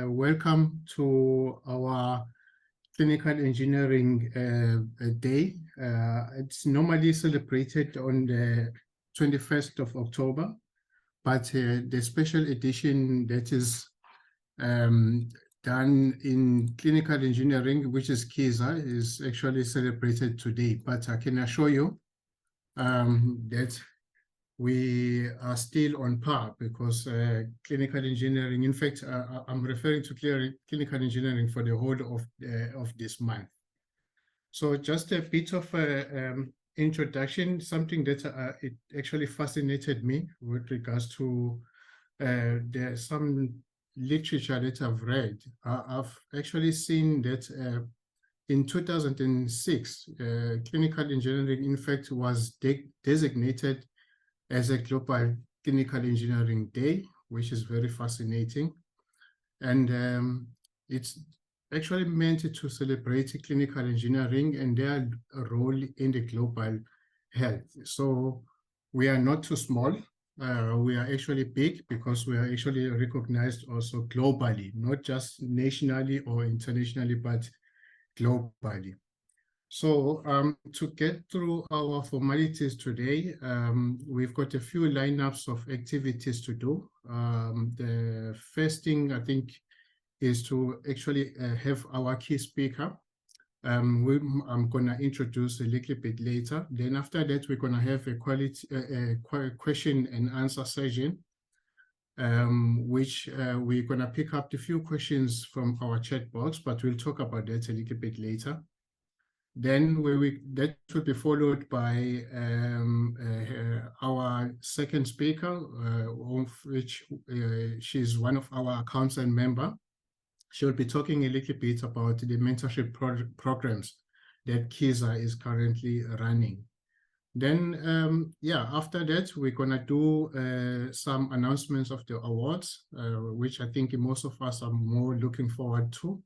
Welcome to our clinical engineering day. It's normally celebrated on the 21st of October, but the special edition that is done in clinical engineering, which is KISA, is actually celebrated today. But I can assure you that we are still on par because clinical engineering, in fact, I'm referring to clinical engineering for the whole of this month. So just a bit of introduction, something that it actually fascinated me with regards to there's some literature that I've read. I've actually seen that in 2006, clinical engineering, in fact, was designated as a global clinical engineering day, which is very fascinating. And it's actually meant to celebrate clinical engineering and their role in the global health. So we are not too small. We are actually big because we are actually recognized also globally, not just nationally or internationally, but globally. So to get through our formalities today, we've got a few lineups of activities to do. The first thing I think is to actually have our key speaker. I'm going to introduce a little bit later. Then after that, we're going to have a question and answer session, which we're going to pick up a few questions from our chat box, but we'll talk about that a little bit later. Then that will be followed by our second speaker, of which she's one of our council member. She'll be talking a little bit about the mentorship programs that KISA is currently running. Then, after that, we're going to do some announcements of the awards, which I think most of us are more looking forward to.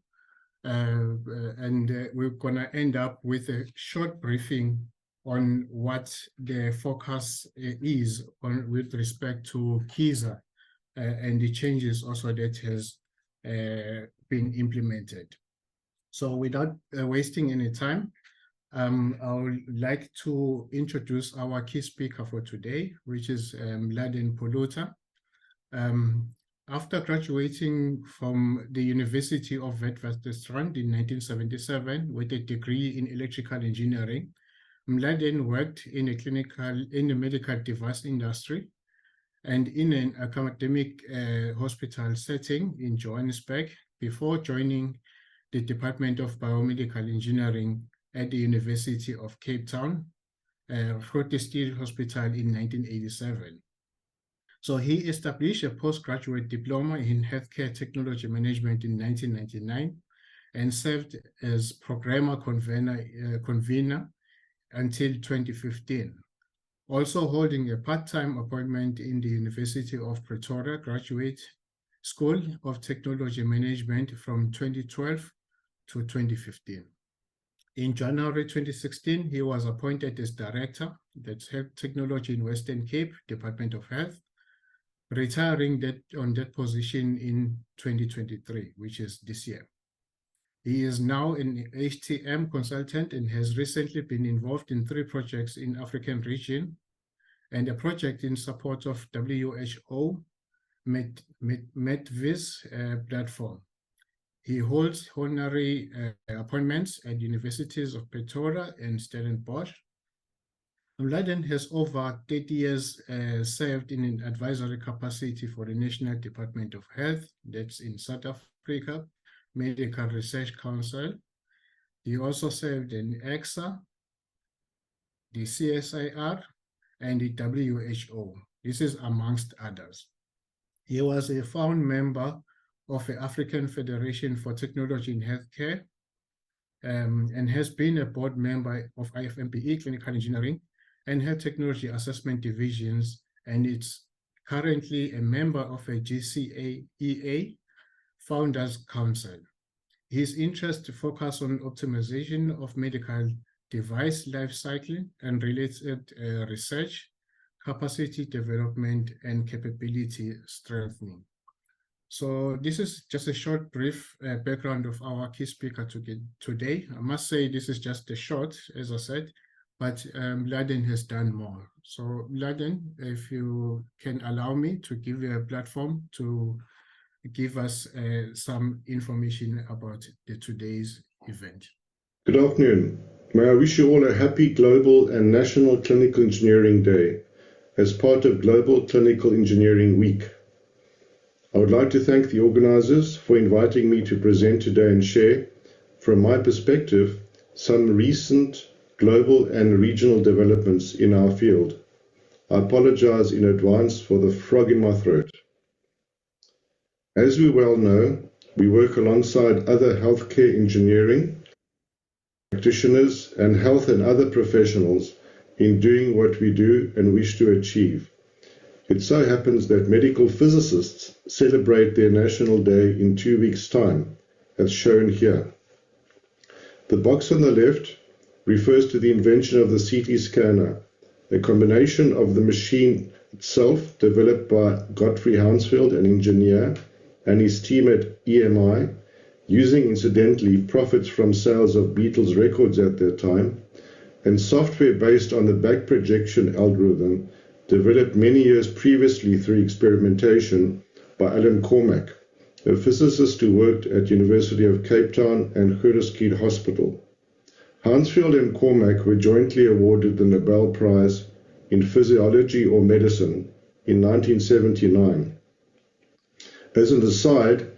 And we're going to end up with a short briefing on what the focus is on with respect to KISA and the changes also that has been implemented. So without wasting any time, I would like to introduce our key speaker for today, which is Mladen Poluta. After graduating from the University of Witwatersrand in 1977 with a degree in electrical engineering, Mladen worked in the medical device industry and in an academic hospital setting in Johannesburg before joining the Department of Biomedical Engineering at the University of Cape Town, Groote Schuur Hospital in 1987. So he established a postgraduate diploma in healthcare technology management in 1999 and served as programmer convener until 2015. Also holding a part-time appointment in the University of Pretoria Graduate School of Technology Management from 2012 to 2015. In January 2016, he was appointed as Director, that's Health Technology in Western Cape, Department of Health, retiring on that position in 2023, which is this year. He is now an HTM consultant and has recently been involved in 3 projects in African region and a project in support of WHO MedVis platform. He holds honorary appointments at universities of Pretoria and Stellenbosch. Mladen has over 30 years served in an advisory capacity for the National Department of Health, that's in South Africa, Medical Research Council. He also served in EXA, the CSIR, and the WHO. This is amongst others. He was a found member of the African Federation for Technology in Healthcare and has been a board member of IFMPE Clinical Engineering and Health Technology Assessment Divisions, and it's currently a member of a GCAEA Founders Council. His interests focus on optimization of medical device life cycle and related research, capacity development, and capability strengthening. So this is just a short, brief background of our key speaker today. I must say this is just a short, as I said, but Mladen has done more. So Mladen, if you can allow me to give you a platform to give us some information about today's event. Good afternoon. May I wish you all a happy Global and National Clinical Engineering Day as part of Global Clinical Engineering Week. I would like to thank the organisers for inviting me to present today and share, from my perspective, some recent global and regional developments in our field. I apologise in advance for the frog in my throat. As we well know, we work alongside other healthcare engineering practitioners and health and other professionals in doing what we do and wish to achieve. It so happens that medical physicists celebrate their National Day in 2 weeks' time, as shown here. The box on the left refers to the invention of the CT scanner, a combination of the machine itself developed by Godfrey Hounsfield, an engineer, and his team at EMI, using incidentally profits from sales of Beatles records at that time, and software based on the back projection algorithm developed many years previously through experimentation by Alan Cormack, a physicist who worked at University of Cape Town and Curtis Keed Hospital. Hounsfield and Cormack were jointly awarded the Nobel Prize in Physiology or Medicine in 1979. As an aside,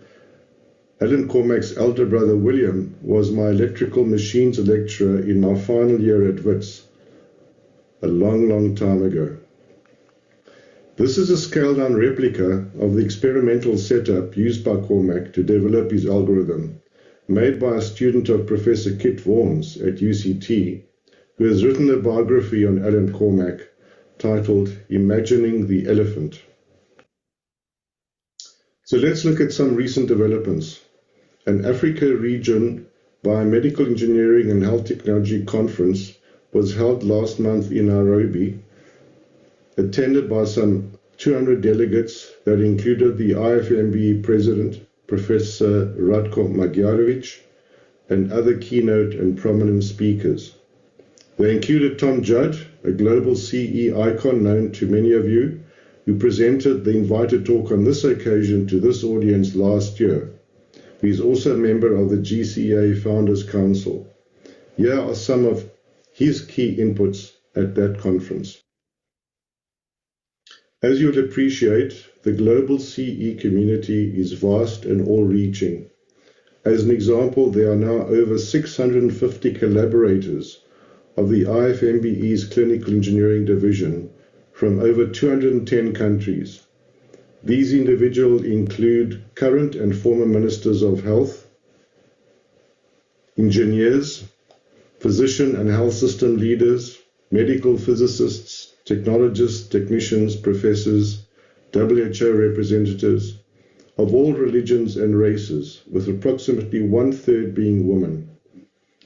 Alan Cormack's elder brother William was my electrical machines lecturer in my final year at Wits, a long time ago. This is a scaled-down replica of the experimental setup used by Cormack to develop his algorithm, made by a student of Professor Kit Vaughan's at UCT, who has written a biography on Alan Cormack titled Imagining the Elephant. So let's look at some recent developments. An Africa Region Biomedical Engineering and Health Technology Conference was held last month in Nairobi, attended by some 200 delegates that included the IFMBE President, Professor Radko Magyarovic, and other keynote and prominent speakers. They included Tom Judd, a global CE icon known to many of you, who presented the invited talk on this occasion to this audience last year. He is also a member of the GCA Founders Council. Here are some of his key inputs at that conference. As you would appreciate, the global CE community is vast and all-reaching. As an example, there are now over 650 collaborators of the IFMBE's Clinical Engineering Division from over 210 countries. These individuals include current and former ministers of health, engineers, physician and health system leaders, medical physicists, technologists, technicians, professors, WHO representatives of all religions and races, with approximately 1/3 being women.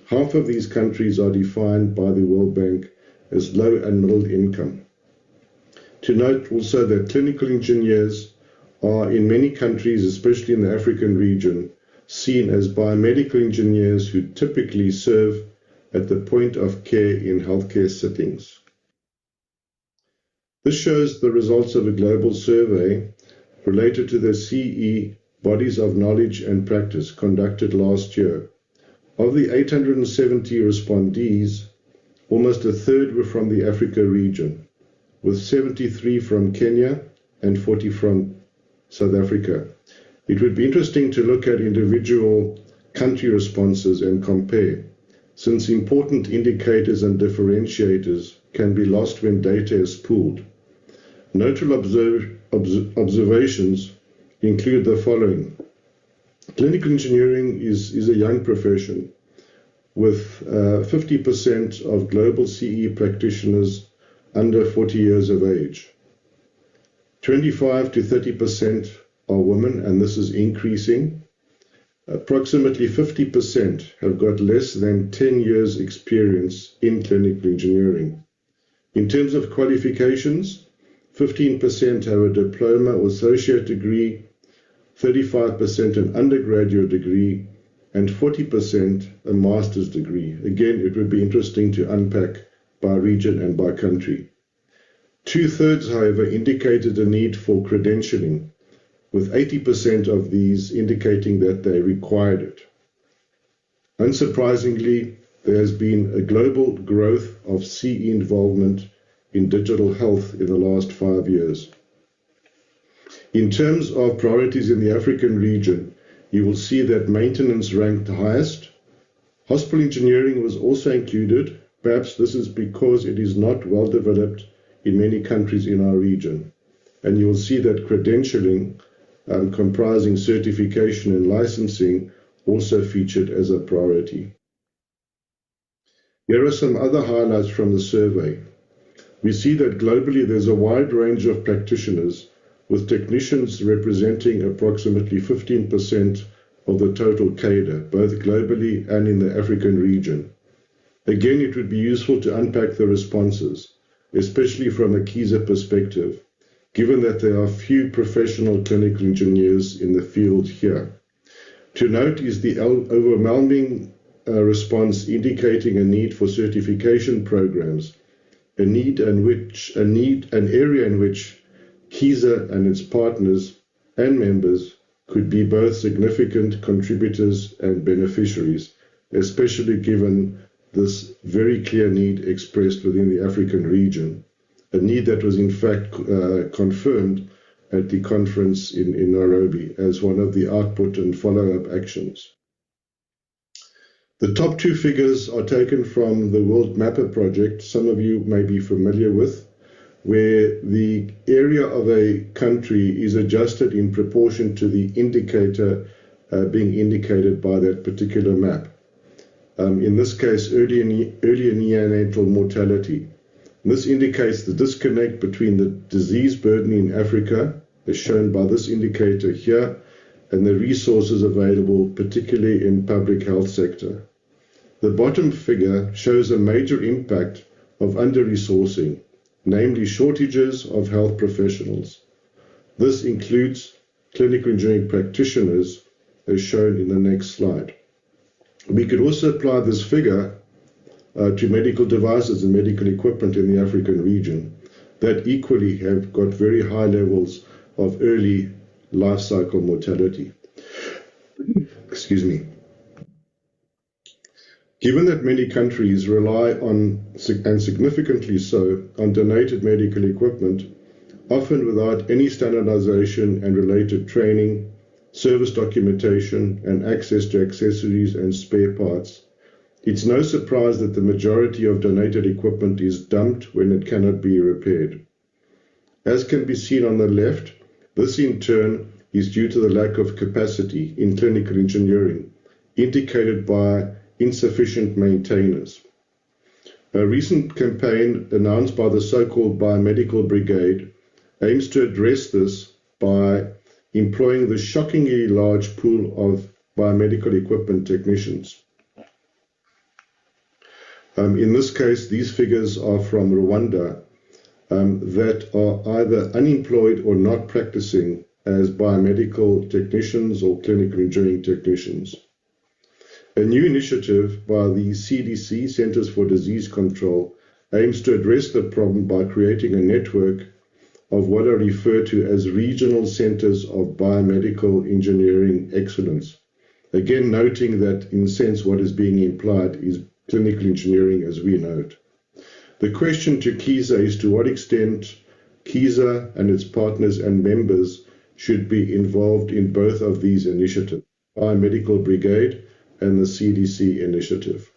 Half of these countries are defined by the World Bank as low and middle income. To note also that clinical engineers are in many countries, especially in the African region, seen as biomedical engineers who typically serve at the point of care in healthcare settings. This shows the results of a global survey related to the CE Bodies of Knowledge and Practice conducted last year. Of the 870 respondees, almost 1/3 were from the Africa region, with 73 from Kenya and 40 from South Africa. It would be interesting to look at individual country responses and compare, since important indicators and differentiators can be lost when data is pooled. Notable observations include the following. Clinical engineering is a young profession, with 50% of global CE practitioners under 40 years of age. 25 to 30% are women, and this is increasing. Approximately 50% have got less than 10 years experience in clinical engineering. In terms of qualifications, 15% have a diploma or associate degree, 35% an undergraduate degree, and 40% a master's degree. Again, it would be interesting to unpack by region and by country. 2/3, however, indicated a need for credentialing, with 80% of these indicating that they required it. Unsurprisingly, there has been a global growth of CE involvement in digital health in the last 5 years. In terms of priorities in the African region, you will see that maintenance ranked highest. Hospital engineering was also included. Perhaps this is because it is not well developed in many countries in our region. And you will see that credentialing, comprising certification and licensing, also featured as a priority. Here are some other highlights from the survey. We see that globally there's a wide range of practitioners, with technicians representing approximately 15% of the total cadre, both globally and in the African region. Again, it would be useful to unpack the responses, especially from a KISA perspective, given that there are few professional clinical engineers in the field here. To note is the overwhelming response indicating a need for certification programs, an area in which KISA and its partners and members could be both significant contributors and beneficiaries, especially given this very clear need expressed within the African region, a need that was in fact confirmed at the conference in Nairobi as one of the output and follow-up actions. The top two figures are taken from the World Mapper project, some of you may be familiar with, where the area of a country is adjusted in proportion to the indicator being indicated by that particular map. In this case, early neonatal mortality. This indicates the disconnect between the disease burden in Africa, as shown by this indicator here, and the resources available, particularly in public health sector. The bottom figure shows a major impact of under-resourcing, namely shortages of health professionals. This includes clinical engineering practitioners, as shown in the next slide. We could also apply this figure to medical devices and medical equipment in the African region that equally have got very high levels of early life cycle mortality. Excuse me. Given that many countries rely on, and significantly so, on donated medical equipment, often without any standardization and related training, service documentation, and access to accessories and spare parts, it's no surprise that the majority of donated equipment is dumped when it cannot be repaired. As can be seen on the left, this in turn is due to the lack of capacity in clinical engineering, indicated by insufficient maintainers. A recent campaign announced by the so-called Biomedical Brigade aims to address this by employing the shockingly large pool of biomedical equipment technicians. In this case, these figures are from Rwanda that are either unemployed or not practicing as biomedical technicians or clinical engineering technicians. A new initiative by the CDC, Centers for Disease Control, aims to address the problem by creating a network of what are referred to as regional centers of biomedical engineering excellence. Again, noting that in a sense what is being implied is clinical engineering as we know it. The question to KISA is to what extent KISA and its partners and members should be involved in both of these initiatives, Biomedical Brigade and the CDC initiative.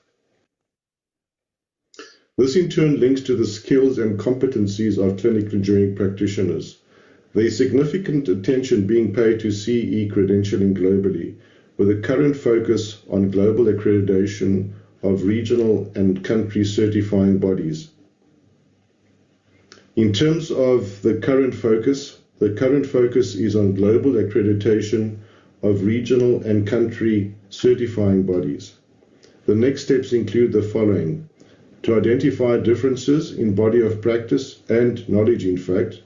This in turn links to the skills and competencies of clinical engineering practitioners. There is significant attention being paid to CE credentialing globally, with a current focus on global accreditation of regional and country certifying bodies. In terms of the current focus is on global accreditation of regional and country certifying bodies. The next steps include the following: to identify differences in body of practice and knowledge, in fact,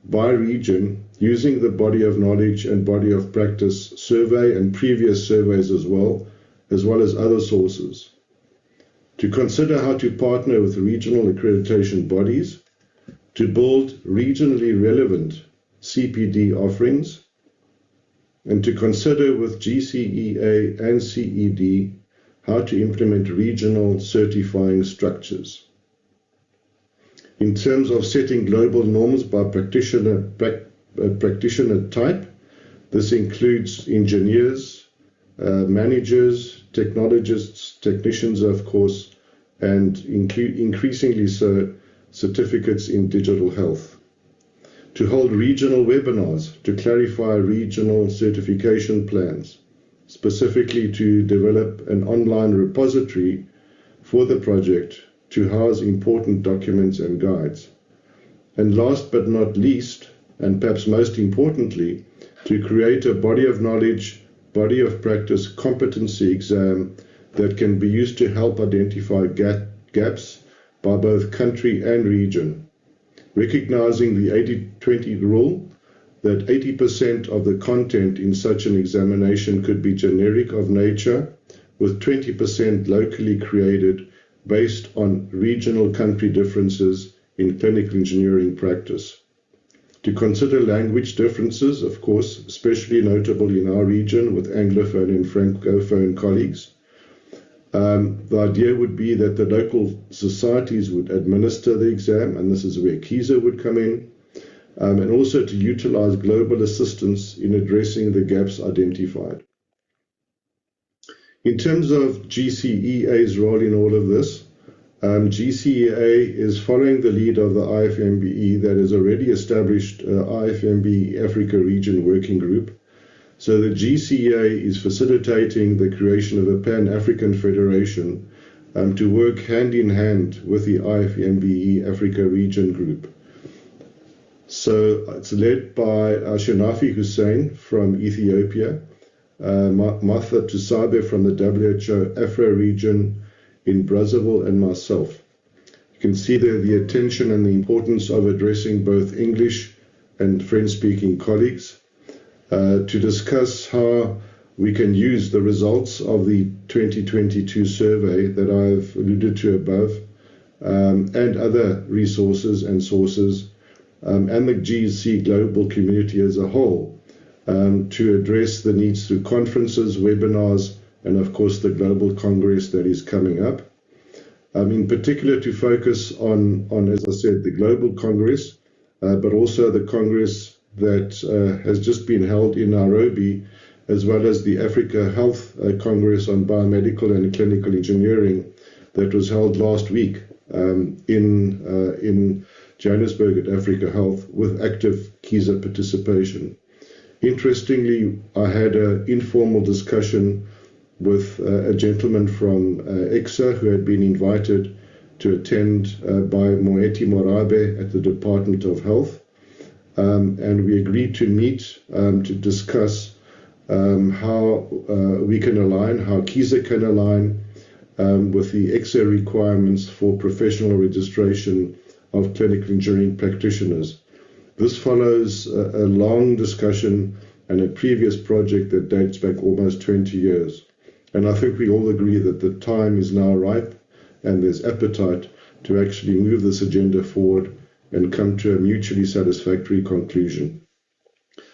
by region using the body of knowledge and body of practice survey and previous surveys as well as other sources. To consider how to partner with regional accreditation bodies, to build regionally relevant CPD offerings, and to consider with GCEA and CED how to implement regional certifying structures. In terms of setting global norms by practitioner type, this includes engineers, managers, technologists, technicians, of course, and increasingly so, certificates in digital health. To hold regional webinars to clarify regional certification plans, specifically to develop an online repository for the project to house important documents and guides. And last but not least, and perhaps most importantly, to create a body of knowledge, body of practice competency exam that can be used to help identify gaps by both country and region, recognizing the 80-20 rule that 80% of the content in such an examination could be generic of nature, with 20% locally created based on regional country differences in clinical engineering practice. To consider language differences, of course, especially notable in our region with Anglophone and Francophone colleagues. The idea would be that the local societies would administer the exam, and this is where KISA would come in, and also to utilize global assistance in addressing the gaps identified. In terms of GCEA's role in all of this, GCEA is following the lead of the IFMBE that has already established IFMBE Africa Region Working Group. So the GCEA is facilitating the creation of a Pan-African Federation to work hand in hand with the IFMBE Africa Region Group. So it's led by Shanafi Hussein from Ethiopia, Martha Tusabe from the WHO Afro region in Brazzaville, and myself. You can see there the attention and the importance of addressing both English and French-speaking colleagues to discuss how we can use the results of the 2022 survey that I've alluded to above, and other resources and sources, and the GC global community as a whole, to address the needs through conferences, webinars, and of course the global congress that is coming up. In particular to focus on, as I said, the global congress, but also the congress that has just been held in Nairobi, as well as the Africa Health Congress on Biomedical and Clinical Engineering that was held last week in Johannesburg at Africa Health with active KISA participation. Interestingly, I had an informal discussion with a gentleman from EXA who had been invited to attend by Moeti Morabe at the Department of Health. And we agreed to meet to discuss how we can align, how KISA can align with the EXA requirements for professional registration of clinical engineering practitioners. This follows a long discussion and a previous project that dates back almost 20 years. And I think we all agree that the time is now ripe and there's appetite to actually move this agenda forward and come to a mutually satisfactory conclusion.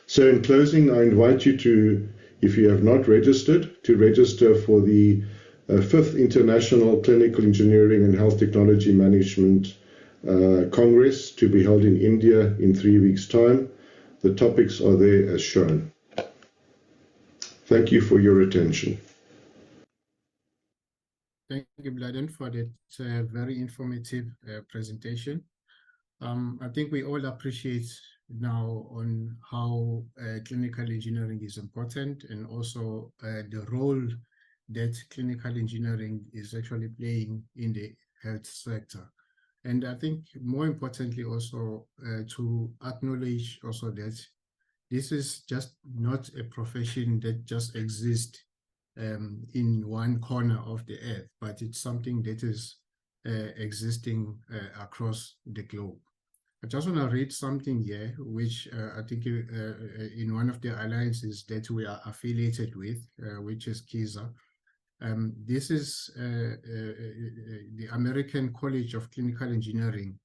So in closing, I invite you to, if you have not registered, to register for the 5th International Clinical Engineering and Health Technology Management Congress to be held in India in 3 weeks' time. The topics are there as shown. Thank you for your attention. Thank you, Mladen, for that very informative presentation. I think we all appreciate now on how clinical engineering is important, and also the role that clinical engineering is actually playing in the health sector. And I think more importantly also to acknowledge also that this is just not a profession that just exists in one corner of the earth, but it's something that is existing across the globe. I just want to read something here, which I think in one of the alliances that we are affiliated with, which is KISA. This is the American College of Clinical Engineering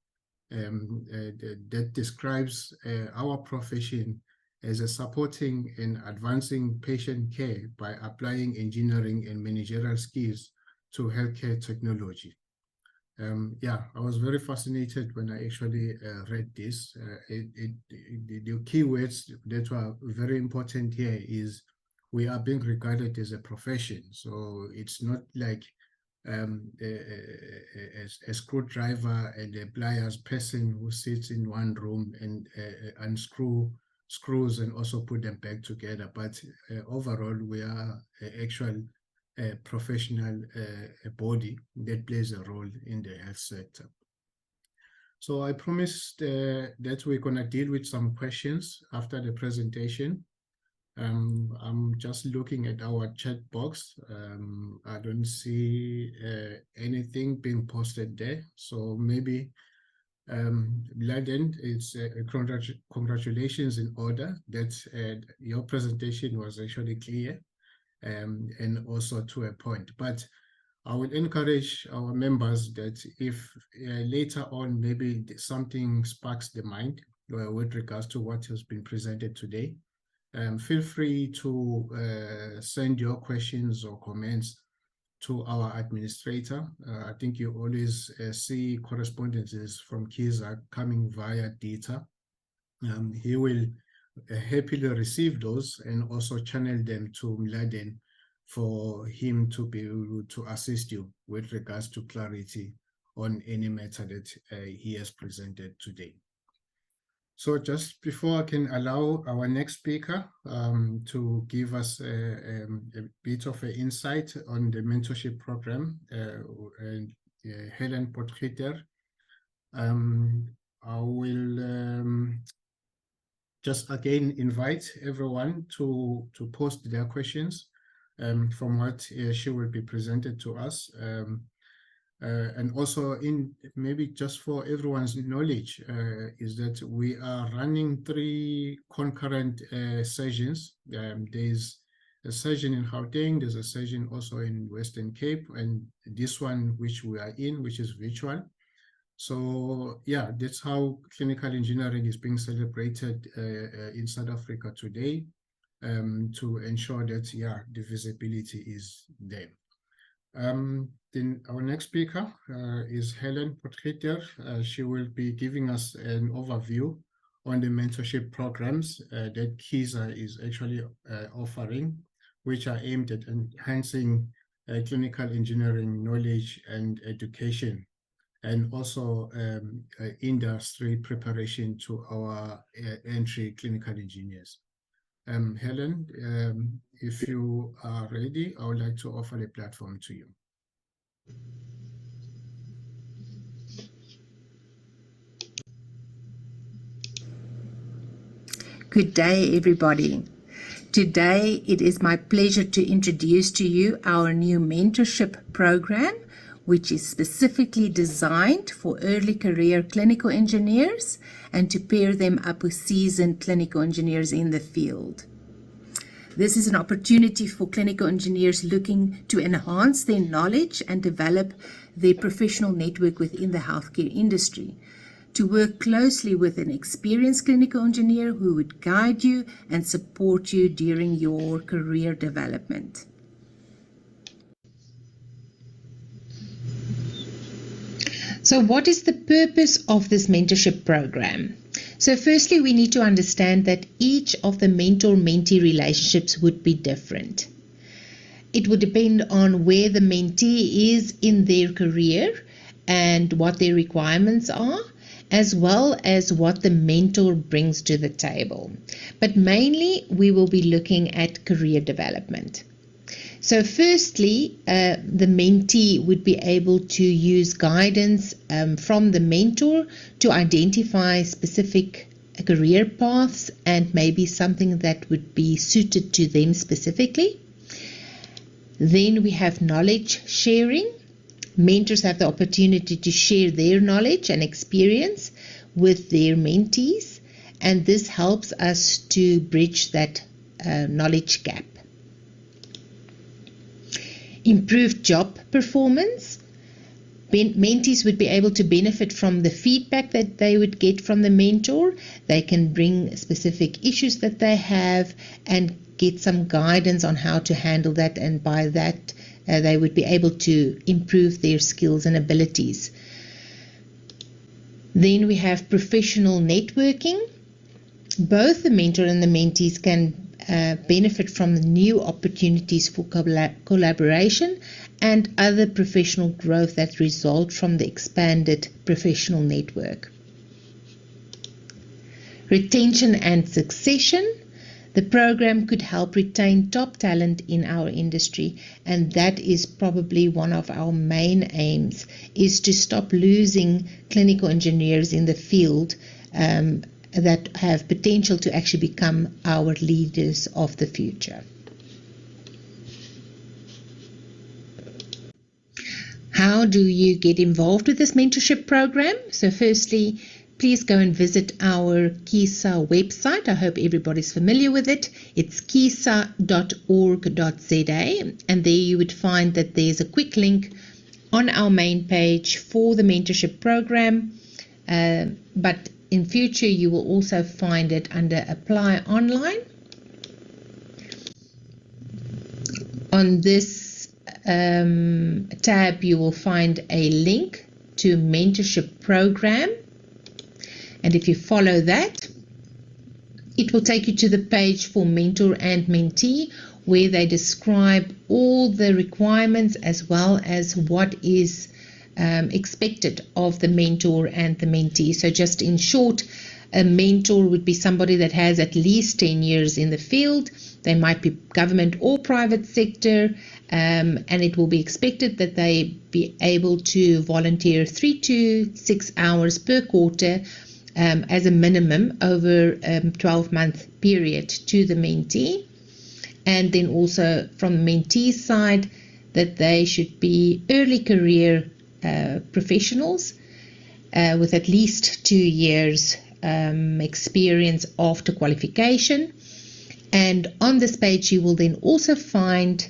that describes our profession as a supporting and advancing patient care by applying engineering and managerial skills to healthcare technology. Yeah, I was very fascinated when I actually read this. The key words that were very important here is we are being regarded as a profession. So it's not like a screwdriver and a pliers person who sits in one room and unscrew screws and also put them back together. But overall, we are actual professional body that plays a role in the health sector. So I promised that we're going to deal with some questions after the presentation. I'm just looking at our chat box. I don't see anything being posted there. So maybe Mladen, it's congratulations in order that your presentation was actually clear and also to a point. But I would encourage our members that if later on maybe something sparks the mind with regards to what has been presented today, feel free to send your questions or comments to our administrator. I think you always see correspondences from KISA coming via data. He will happily receive those and also channel them to Mladen for him to be able to assist you with regards to clarity on any matter that he has presented today. So just before I can allow our next speaker to give us a bit of an insight on the mentorship program, Helen Potgieter, I will just again invite everyone to post their questions from what she will be presented to us. And also in maybe just for everyone's knowledge is that we are running 3 concurrent sessions. There's a session in Gauteng, there's a session also in Western Cape, and this one which we are in, which is virtual. So yeah, that's how clinical engineering is being celebrated in South Africa today, to ensure that the visibility is there. Then our next speaker is Helen Potgieter. She will be giving us an overview on the mentorship programs that KISA is actually offering, which are aimed at enhancing clinical engineering knowledge and education, and also industry preparation to our entry clinical engineers. Helen, if you are ready, I would like to offer the platform to you. Good day, everybody. Today, it is my pleasure to introduce to you our new mentorship program, which is specifically designed for early career clinical engineers and to pair them up with seasoned clinical engineers in the field. This is an opportunity for clinical engineers looking to enhance their knowledge and develop their professional network within the healthcare industry, to work closely with an experienced clinical engineer who would guide you and support you during your career development. So what is the purpose of this mentorship program? So firstly, we need to understand that each of the mentor-mentee relationships would be different. It would depend on where the mentee is in their career and what their requirements are, as well as what the mentor brings to the table. But mainly, we will be looking at career development. So firstly, the mentee would be able to use guidance from the mentor to identify specific career paths and maybe something that would be suited to them specifically. Then we have knowledge sharing. Mentors have the opportunity to share their knowledge and experience with their mentees, and this helps us to bridge that knowledge gap. Improved job performance. Mentees would be able to benefit from the feedback that they would get from the mentor. They can bring specific issues that they have and get some guidance on how to handle that, and by that they would be able to improve their skills and abilities. Then we have professional networking. Both the mentor and the mentees can benefit from the new opportunities for collaboration and other professional growth that result from the expanded professional network. Retention and succession. The program could help retain top talent in our industry, and that is probably one of our main aims, is to stop losing clinical engineers in the field that have potential to actually become our leaders of the future. How do you get involved with this mentorship program? So firstly, please go and visit our KISA website. I hope everybody's familiar with it. It's kisa.org.za, and there you would find that there's a quick link on our main page for the mentorship program, but in future you will also find it under Apply Online. On this tab you will find a link to mentorship program, and if you follow that, it will take you to the page for mentor and mentee, where they describe all the requirements as well as what is expected of the mentor and the mentee. So just in short, a mentor would be somebody that has at least 10 years in the field. They might be government or private sector, and it will be expected that they be able to volunteer 3 to 6 hours per quarter as a minimum over a 12-month period to the mentee. And then also from the mentee side, that they should be early career professionals with at least 2 years experience after qualification. And on this page you will then also find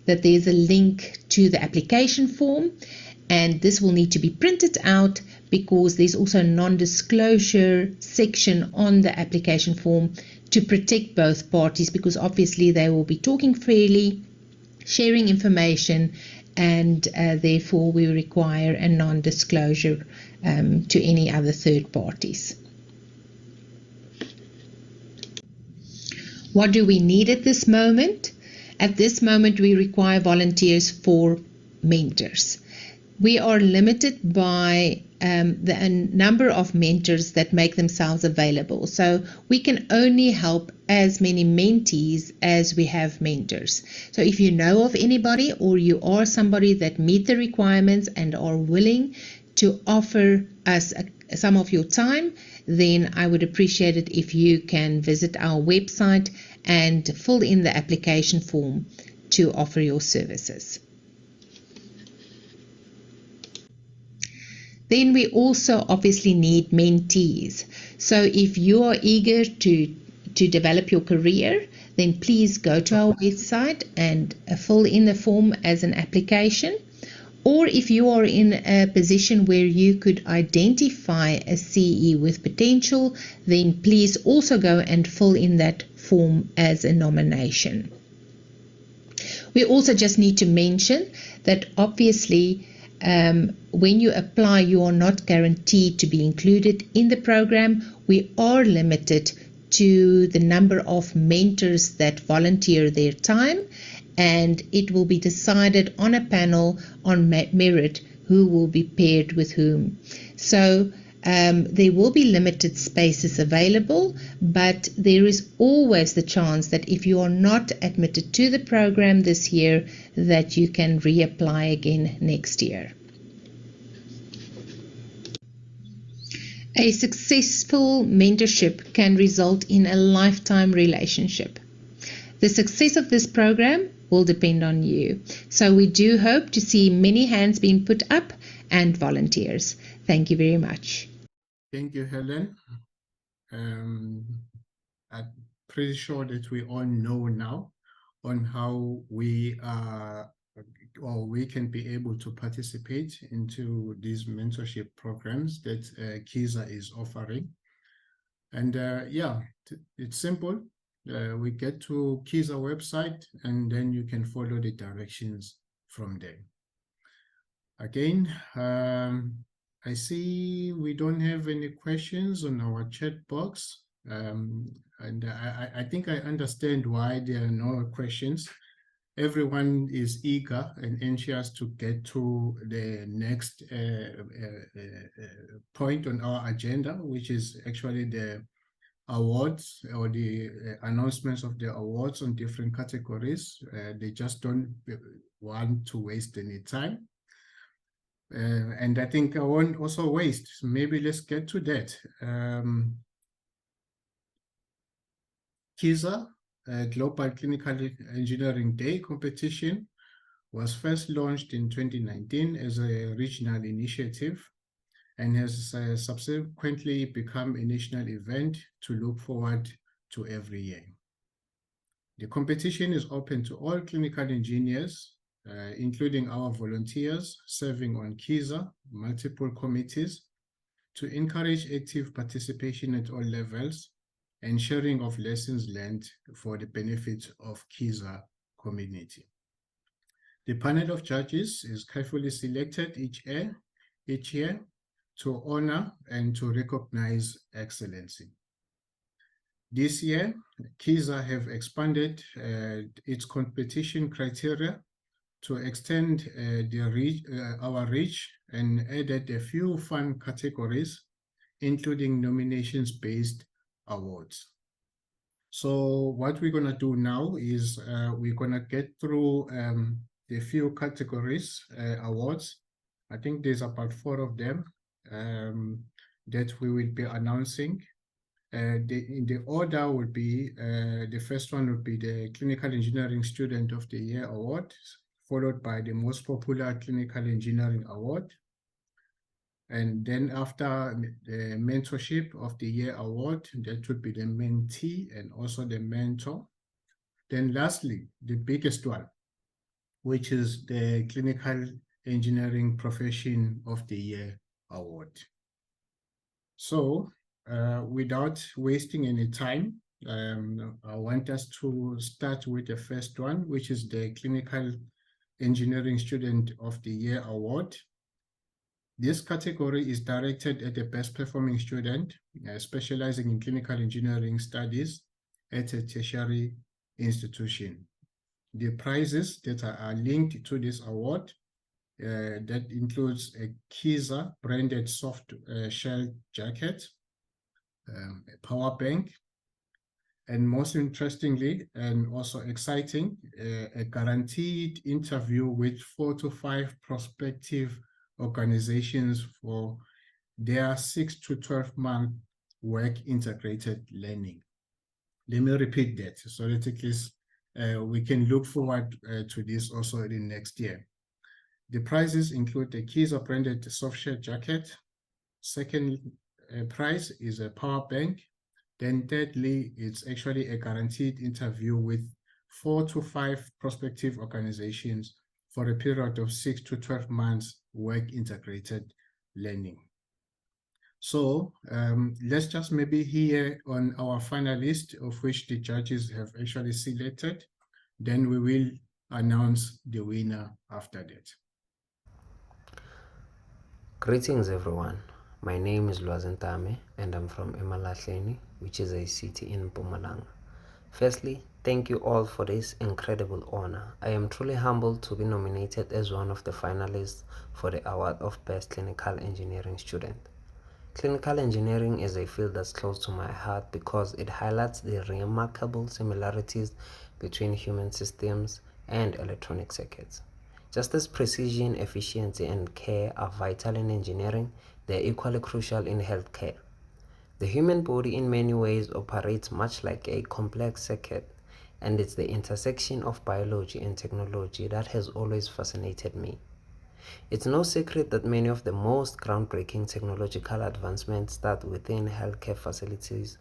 that there's a link to the application form, and this will need to be printed out because there's also a non-disclosure section on the application form to protect both parties, because obviously they will be talking freely, sharing information, and therefore we require a non-disclosure to any other third parties. What do we need at this moment? At this moment we require volunteers for mentors. We are limited by the number of mentors that make themselves available. So we can only help as many mentees as we have mentors. So if you know of anybody, or you are somebody that meet the requirements and are willing to offer us some of your time, then I would appreciate it if you can visit our website and fill in the application form to offer your services. Then we also obviously need mentees. So if you are eager to develop your career, then please go to our website and fill in the form as an application. Or if you are in a position where you could identify a CE with potential, then please also go and fill in that form as a nomination. We also just need to mention that obviously when you apply, you are not guaranteed to be included in the program. We are limited to the number of mentors that volunteer their time, and it will be decided on a panel on merit who will be paired with whom. So there will be limited spaces available, but there is always the chance that if you are not admitted to the program this year, that you can reapply again next year. A successful mentorship can result in a lifetime relationship. The success of this program will depend on you. So we do hope to see many hands being put up and volunteers. Thank you very much. Thank you, Helen. I'm pretty sure that we all know now on how we are or we can be able to participate into these mentorship programs that KISA is offering. And yeah, it's simple. We get to KISA website and then you can follow the directions from there. Again, I see we don't have any questions on our chat box. And I think I understand why there are no questions. Everyone is eager and anxious to get to the next point on our agenda, which is actually the awards or the announcements of the awards on different categories. They just don't want to waste any time. And I think I won't also waste. So maybe let's get to that. KISA, Global Clinical Engineering Day competition, was first launched in 2019 as a regional initiative and has subsequently become a national event to look forward to every year. The competition is open to all clinical engineers, including our volunteers serving on KISA, multiple committees, to encourage active participation at all levels and sharing of lessons learned for the benefit of KISA community. The panel of judges is carefully selected each year to honor and to recognize excellency. This year, KISA have expanded its competition criteria to extend our reach and added a few fun categories, including nominations-based awards. So what we're going to do now is we're going to get through the few categories awards. I think there's about 4 of them that we will be announcing. In the order would be, the first one would be the Clinical Engineering Student of the Year Award, followed by the Most Popular Clinical Engineering Award. And then after the Mentorship of the Year Award, that would be the Mentee and also the Mentor. Then lastly, the biggest one, which is the Clinical Engineering Profession of the Year Award. So without wasting any time, I want us to start with the first one, which is the Clinical Engineering Student of the Year Award. This category is directed at the best performing student specializing in clinical engineering studies at a tertiary institution. The prizes that are linked to this award, that includes a KISA branded soft shell jacket, a power bank, and most interestingly and also exciting, a guaranteed interview with 4 to 5 prospective organizations for their 6 to 12-month work integrated learning. Let me repeat that so that at least we can look forward to this also in the next year. The prizes include the KISA branded soft shell jacket. Second prize is a power bank. Then thirdly, it's actually a guaranteed interview with 4 to 5 prospective organizations for a period of 6 to 12 months work integrated learning. So let's just maybe hear on our finalists, of which the judges have actually selected. Then we will announce the winner after that. Greetings everyone. My name is Mladen and I'm from Mladen, which is a city in Mpumalanga. Firstly, thank you all for this incredible honor. I am truly humbled to be nominated as one of the finalists for the award of Best Clinical Engineering Student. Clinical engineering is a field that's close to my heart because it highlights the remarkable similarities between human systems and electronic circuits. Just as precision, efficiency, and care are vital in engineering, they are equally crucial in healthcare. The human body in many ways operates much like a complex circuit, and it's the intersection of biology and technology that has always fascinated me. It's no secret that many of the most groundbreaking technological advancements start within healthcare facilities.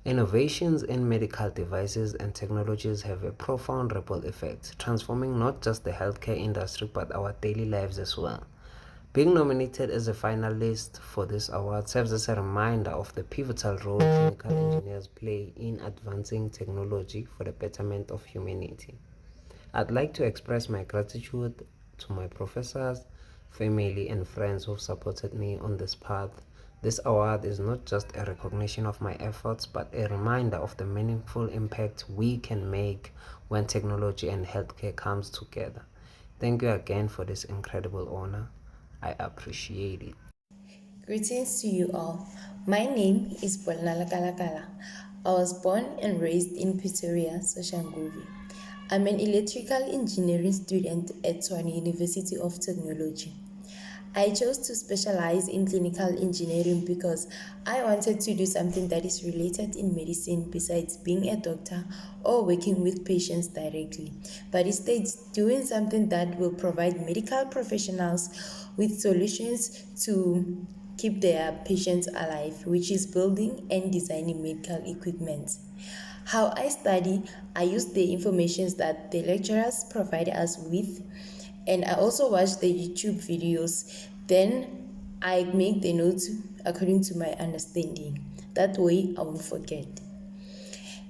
Innovations in medical devices and technologies have a profound ripple effect, transforming not just the healthcare industry but our daily lives as well. Being nominated as a finalist for this award serves as a reminder of the pivotal role clinical engineers play in advancing technology for the betterment of humanity. I'd like to express my gratitude to my professors, family, and friends who've supported me on this path. This award is not just a recognition of my efforts, but a reminder of the meaningful impact we can make when technology and healthcare comes together. Thank you again for this incredible honor. I appreciate it. Greetings to you all. My name is Poluta. I was born and raised in Pretoria, Soshanguve. I'm an electrical engineering student at Tshwane University of Technology. I chose to specialize in clinical engineering because I wanted to do something that is related in medicine besides being a doctor or working with patients directly, but instead doing something that will provide medical professionals with solutions to keep their patients alive, which is building and designing medical equipment. How I study, I use the information that the lecturers provide us with, and I also watch the YouTube videos. Then I make the notes according to my understanding. That way I won't forget.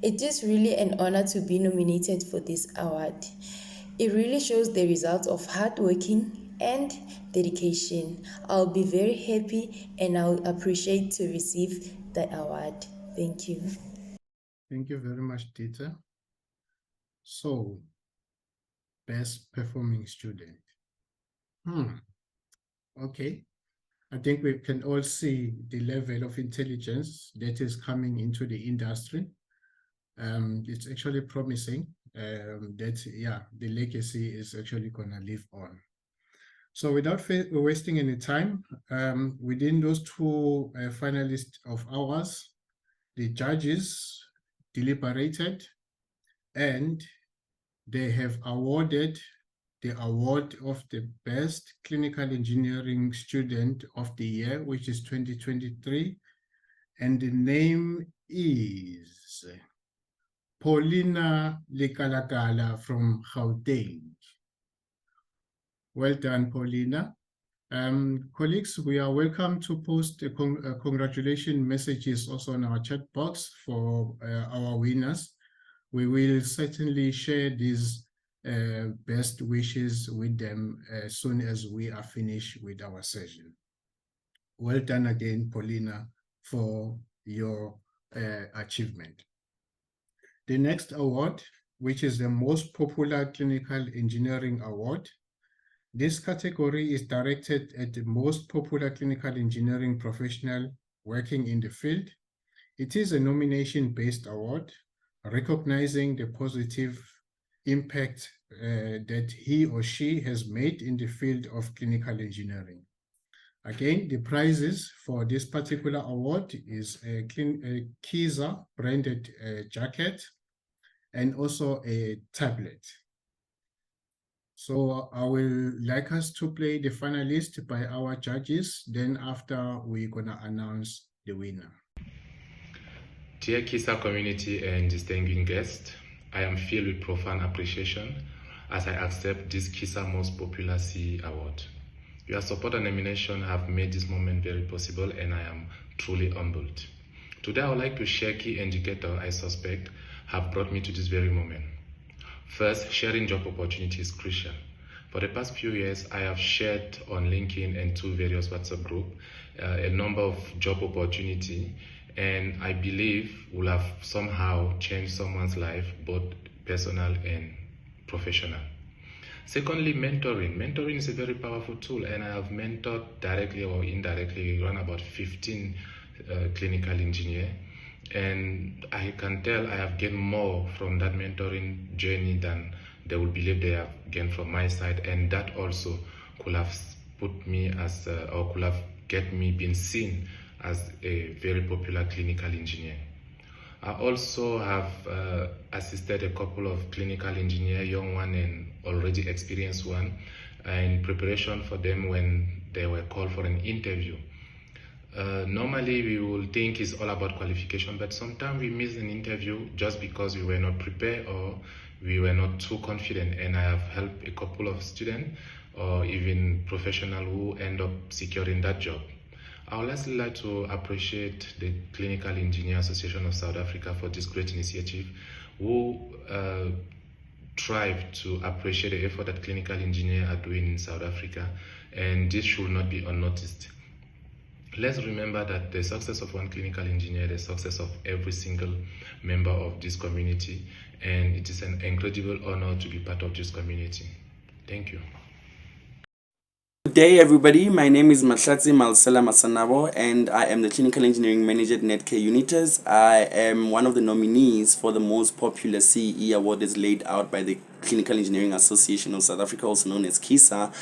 It is really an honor to be nominated for this award. It really shows the result of hard working and dedication. I'll be very happy and I'll appreciate to receive the award. Thank you. Thank you very much, Dita. So, best performing student. Okay. I think we can all see the level of intelligence that is coming into the industry. It's actually promising that, yeah, the legacy is actually going to live on. So without wasting any time, within those two finalists of ours, the judges deliberated and they have awarded the award of the best clinical engineering student of the year, which is 2023. And the name is Paulina Likalakala from Gauteng. Well done, Paulina. Colleagues, we are welcome to post congratulation messages also on our chat box for our winners. We will certainly share these best wishes with them as soon as we are finished with our session. Well done again, Paulina, for your achievement. The next award, which is the most popular clinical engineering award. This category is directed at the most popular clinical engineering professional working in the field. It is a nomination-based award, recognizing the positive impact that he or she has made in the field of clinical engineering. Again, the prizes for this particular award is a Kiza branded jacket and also a tablet. So I will like us to play the finalist by our judges. Then after we're gonna announce the winner. Dear KISA community and distinguished guests, I am filled with profound appreciation as I accept this KISA Most Popular CE Award. Your support and nomination have made this moment very possible and I am truly humbled. Today I would like to share key indicators I suspect have brought me to this very moment. First, sharing job opportunities is crucial. For the past few years, I have shared on LinkedIn and two various WhatsApp groups a number of job opportunities, and I believe will have somehow changed someone's life, both personal and professional. Secondly, mentoring. Mentoring is a very powerful tool, and I have mentored directly or indirectly around about 15 clinical engineers. And I can tell I have gained more from that mentoring journey than they would believe they have gained from my side, and that also could have put me as or could have get me being seen as a very popular clinical engineer. I also have assisted a couple of clinical engineers, young one and already experienced one, in preparation for them when they were called for an interview. Normally we will think it's all about qualification, but sometimes we miss an interview just because we were not prepared or we were not too confident. And I have helped a couple of students or even professionals who end up securing that job. I would also like to appreciate the Clinical Engineer Association of South Africa for this great initiative, who strive to appreciate the effort that clinical engineers are doing in South Africa, and this should not be unnoticed. Let's remember that the success of one clinical engineer, the success of every single member of this community, and it is an incredible honor to be part of this community. Thank you. Good day, everybody. My name is Mladen Masanabo, and I am the Clinical Engineering Manager at Netcare Unitas. I am one of the nominees for the most popular CE award that's laid out by the Clinical Engineering Association of South Africa, also known as KISA.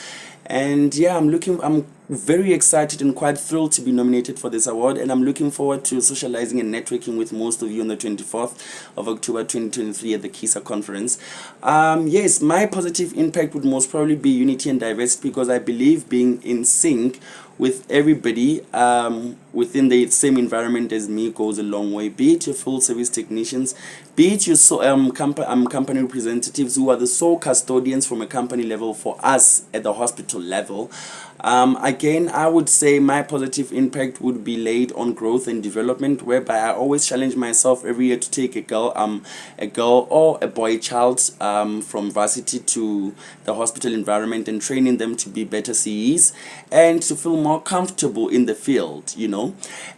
And yeah, I'm very excited and quite thrilled to be nominated for this award, and I'm looking forward to socializing and networking with most of you on the 24th of October 2023 at the KISA conference. Yes, my positive impact would most probably be unity and diversity, because I believe being in sync with everybody within the same environment as me goes a long way. Be it your full service technicians, be it your company representatives who are the sole custodians from a company level for us at the hospital level. Again, I would say my positive impact would be laid on growth and development, whereby I always challenge myself every year to take a girl or a boy child from varsity to the hospital environment and training them to be better CEs and to feel more comfortable in the field, you know.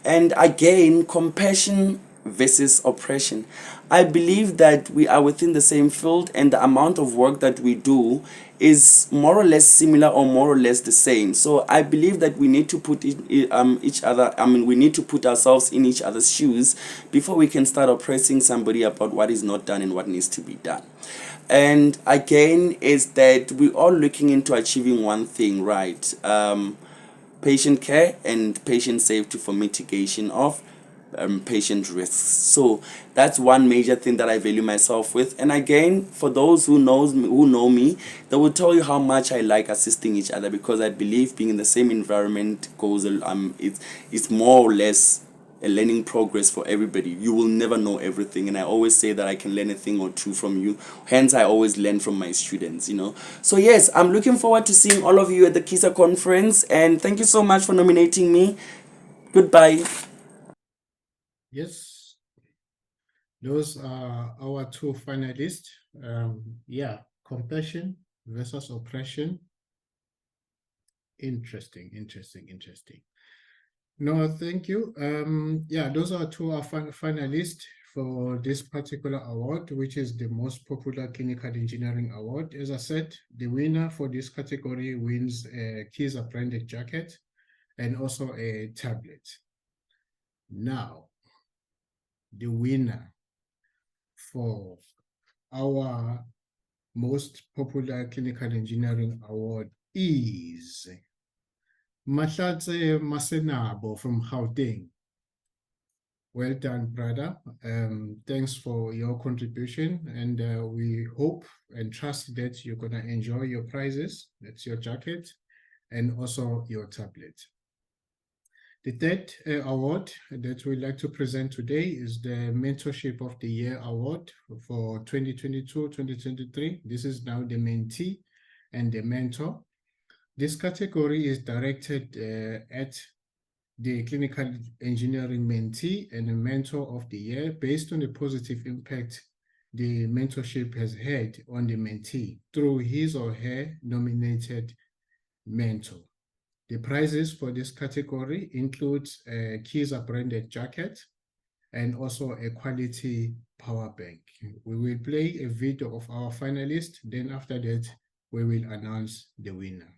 And again, compassion versus oppression. I believe that we are within the same field, and the amount of work that we do is more or less similar or more or less the same. So I believe that we need to put we need to put ourselves in each other's shoes before we can start oppressing somebody about what is not done and what needs to be done. And again, is that we're all looking into achieving one thing, right? Patient care and patient safety for mitigation of patient risks. So that's one major thing that I value myself with. And again, for those who know me, they will tell you how much I like assisting each other, because I believe being in the same environment goes it's more or less a learning progress for everybody. You will never know everything, and I always say that I can learn a thing or two from you. Hence, I always learn from my students, you know. So yes, I'm looking forward to seeing all of you at the KISA conference, and thank you so much for nominating me. Goodbye. Yes, those are our two finalists. Compassion versus oppression. Interesting. No, thank you. Those are two of our finalists for this particular award, which is the most popular clinical engineering award. As I said, the winner for this category wins a KISA branded jacket and also a tablet. Now, the winner for our most popular clinical engineering award is Mladen Masanabo from Gauteng. Well done, brother. Thanks for your contribution, and we hope and trust that you're gonna enjoy your prizes. That's your jacket and also your tablet. The third award that we'd like to present today is the Mentorship of the Year Award for 2022-2023. This is now the mentee and the mentor. This category is directed at the clinical engineering mentee and the mentor of the year based on the positive impact the mentorship has had on the mentee through his or her nominated mentor. The prizes for this category includes a KISA branded jacket and also a quality power bank. We will play a video of our finalists. Then after that, we will announce the winner.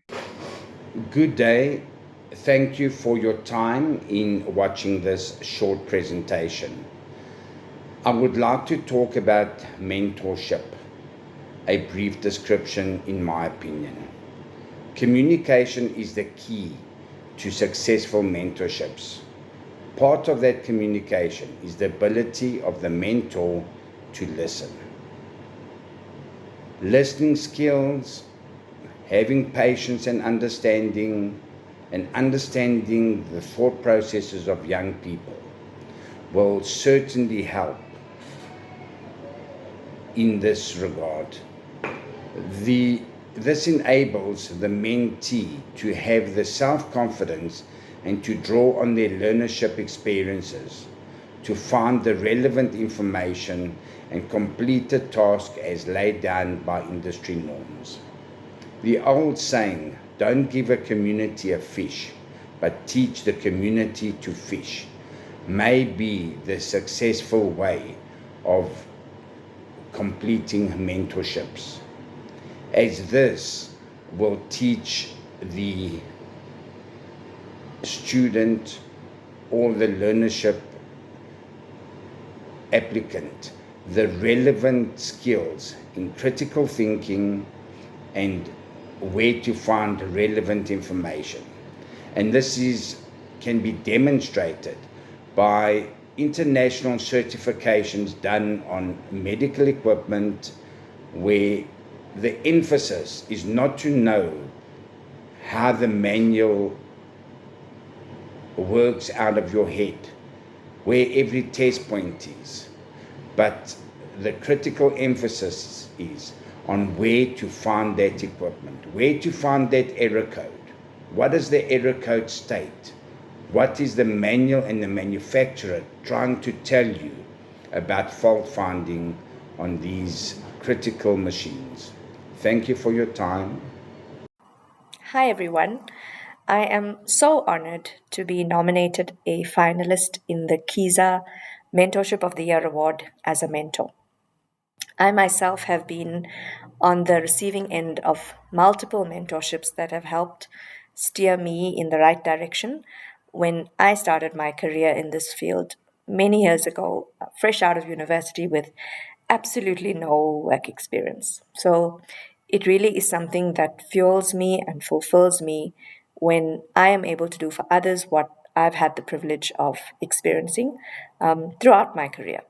Good day. Thank you for your time in watching this short presentation. I would like to talk about mentorship, a brief description in my opinion. Communication is the key to successful mentorships. Part of that communication is the ability of the mentor to listen. Listening skills having patience and understanding the thought processes of young people will certainly help in this regard. This enables the mentee to have the self-confidence and to draw on their learnership experiences to find the relevant information and complete the task as laid down by industry norms. The old saying, don't give a community a fish, but teach the community to fish, may be the successful way of completing mentorships, as this will teach the student or the learnership applicant the relevant skills in critical thinking and where to find relevant information. And this can be demonstrated by international certifications done on medical equipment, where the emphasis is not to know how the manual works out of your head, where every test point is, but the critical emphasis is on where to find that equipment, where to find that error code. What does the error code state? What is the manual and the manufacturer trying to tell you about fault finding on these critical machines? Thank you for your time. Hi everyone. I am so honored to be nominated a finalist in the KISA Mentorship of the Year Award as a mentor. I myself have been on the receiving end of multiple mentorships that have helped steer me in the right direction when I started my career in this field many years ago, fresh out of university with absolutely no work experience. So it really is something that fuels me and fulfills me when I am able to do for others what I've had the privilege of experiencing throughout my career.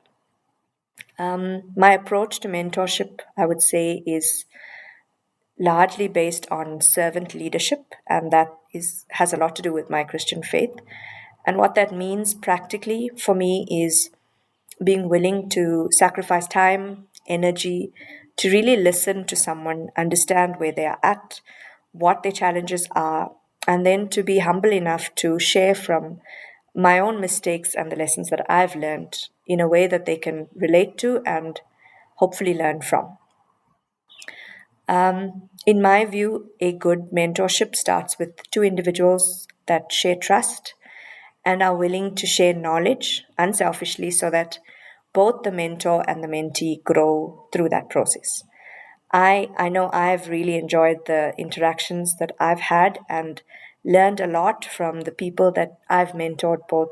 My approach to mentorship, I would say, is largely based on servant leadership, and that has a lot to do with my Christian faith. And what that means practically for me is being willing to sacrifice time, energy, to really listen to someone, understand where they are at, what their challenges are, and then to be humble enough to share from my own mistakes and the lessons that I've learned in a way that they can relate to and hopefully learn from. In my view, a good mentorship starts with two individuals that share trust and are willing to share knowledge unselfishly so that both the mentor and the mentee grow through that process. I know I've really enjoyed the interactions that I've had and learned a lot from the people that I've mentored both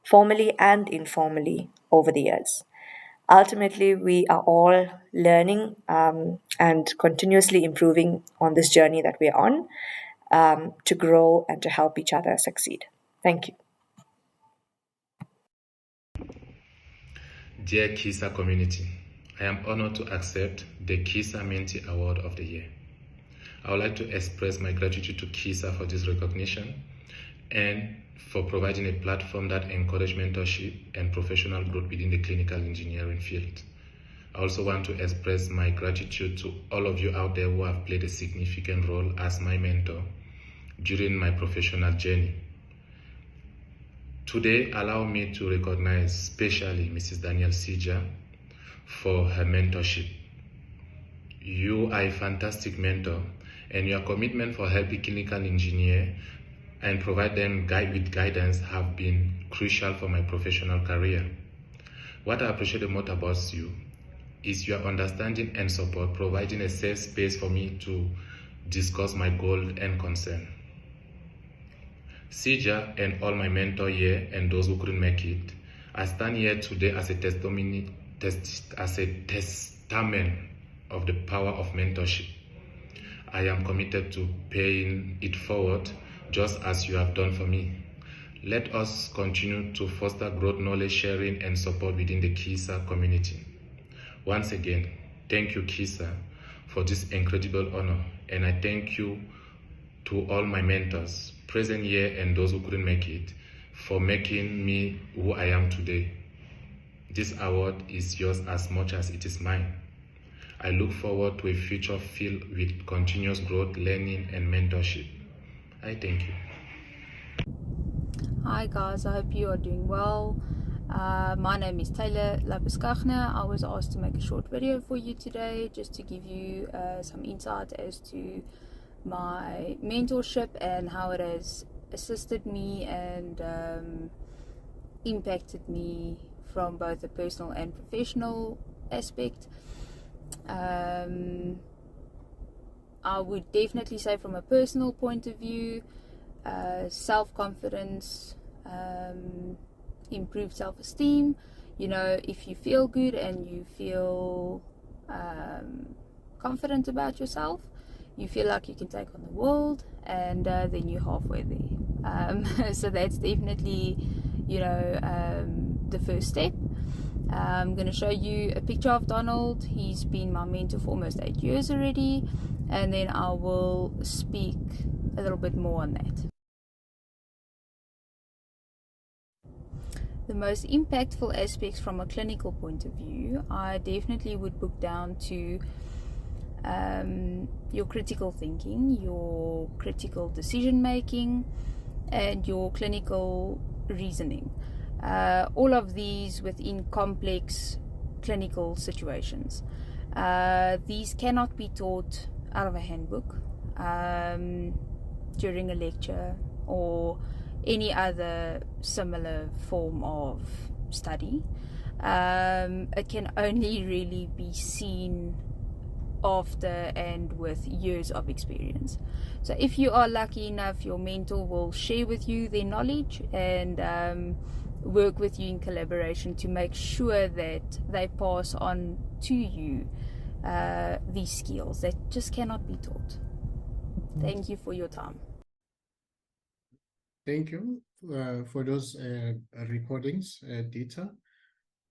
formally and informally over the years. Ultimately, we are all learning and continuously improving on this journey that we're on to grow and to help each other succeed. Thank you. Dear KISA community, I am honored to accept the KISA Mentee Award of the Year. I would like to express my gratitude to KISA for this recognition and for providing a platform that encourages mentorship and professional growth within the clinical engineering field. I also want to express my gratitude to all of you out there who have played a significant role as my mentor during my professional journey. Today, allow me to recognize especially Mrs. Danielle Sija for her mentorship. You are a fantastic mentor, and your commitment for helping clinical engineer and provide them with guidance have been crucial for my professional career. What I appreciate the most about you is your understanding and support, providing a safe space for me to discuss my goal and concern. Sija and all my mentor here and those who couldn't make it, I stand here today as a testament of the power of mentorship. I am committed to paying it forward just as you have done for me. Let us continue to foster growth, knowledge sharing, and support within the KISA community. Once again, thank you, KISA, for this incredible honor, And I thank you to all my mentors, present here and those who couldn't make it, for making me who I am today. This award is yours as much as it is mine. I look forward to a future filled with continuous growth, learning, and mentorship. I thank you. Hi guys, I hope you are doing well. My name is Taylor Labuskachner. I was asked to make a short video for you today just to give you some insight as to my mentorship and how it has assisted me and impacted me from both a personal and professional aspect. I would definitely say from a personal point of view, self-confidence, improved self-esteem. You know, if you feel good and you feel confident about yourself, you feel like you can take on the world, and then you're halfway there. So that's definitely, the first step. I'm going to show you a picture of Donald. He's been my mentor for almost 8 years already, and then I will speak a little bit more on that. The most impactful aspects from a clinical point of view, I definitely would book down to your critical thinking, your critical decision making, and your clinical reasoning. All of these within complex clinical situations. These cannot be taught out of a handbook during a lecture or any other similar form of study. It can only really be seen after and with years of experience. So if you are lucky enough, your mentor will share with you their knowledge and work with you in collaboration to make sure that they pass on to you these skills that just cannot be taught. Thank you for your time. Thank you for those recordings, Dita.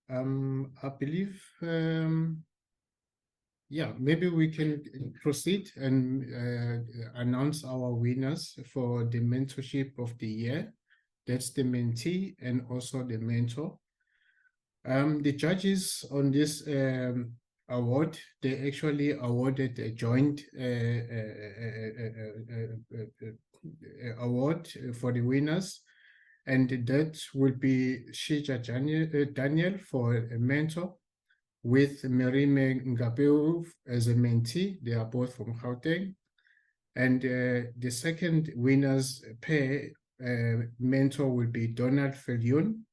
I believe, maybe we can proceed and announce our winners for the mentorship of the year. That's the mentee and also the mentor. The judges on this award, they actually awarded a joint award for the winners, and that will be Shija Daniel for a mentor, with Merime Ngapeu as a mentee. They are both from Gauteng. And the second winners pair mentor will be Donald Viljoen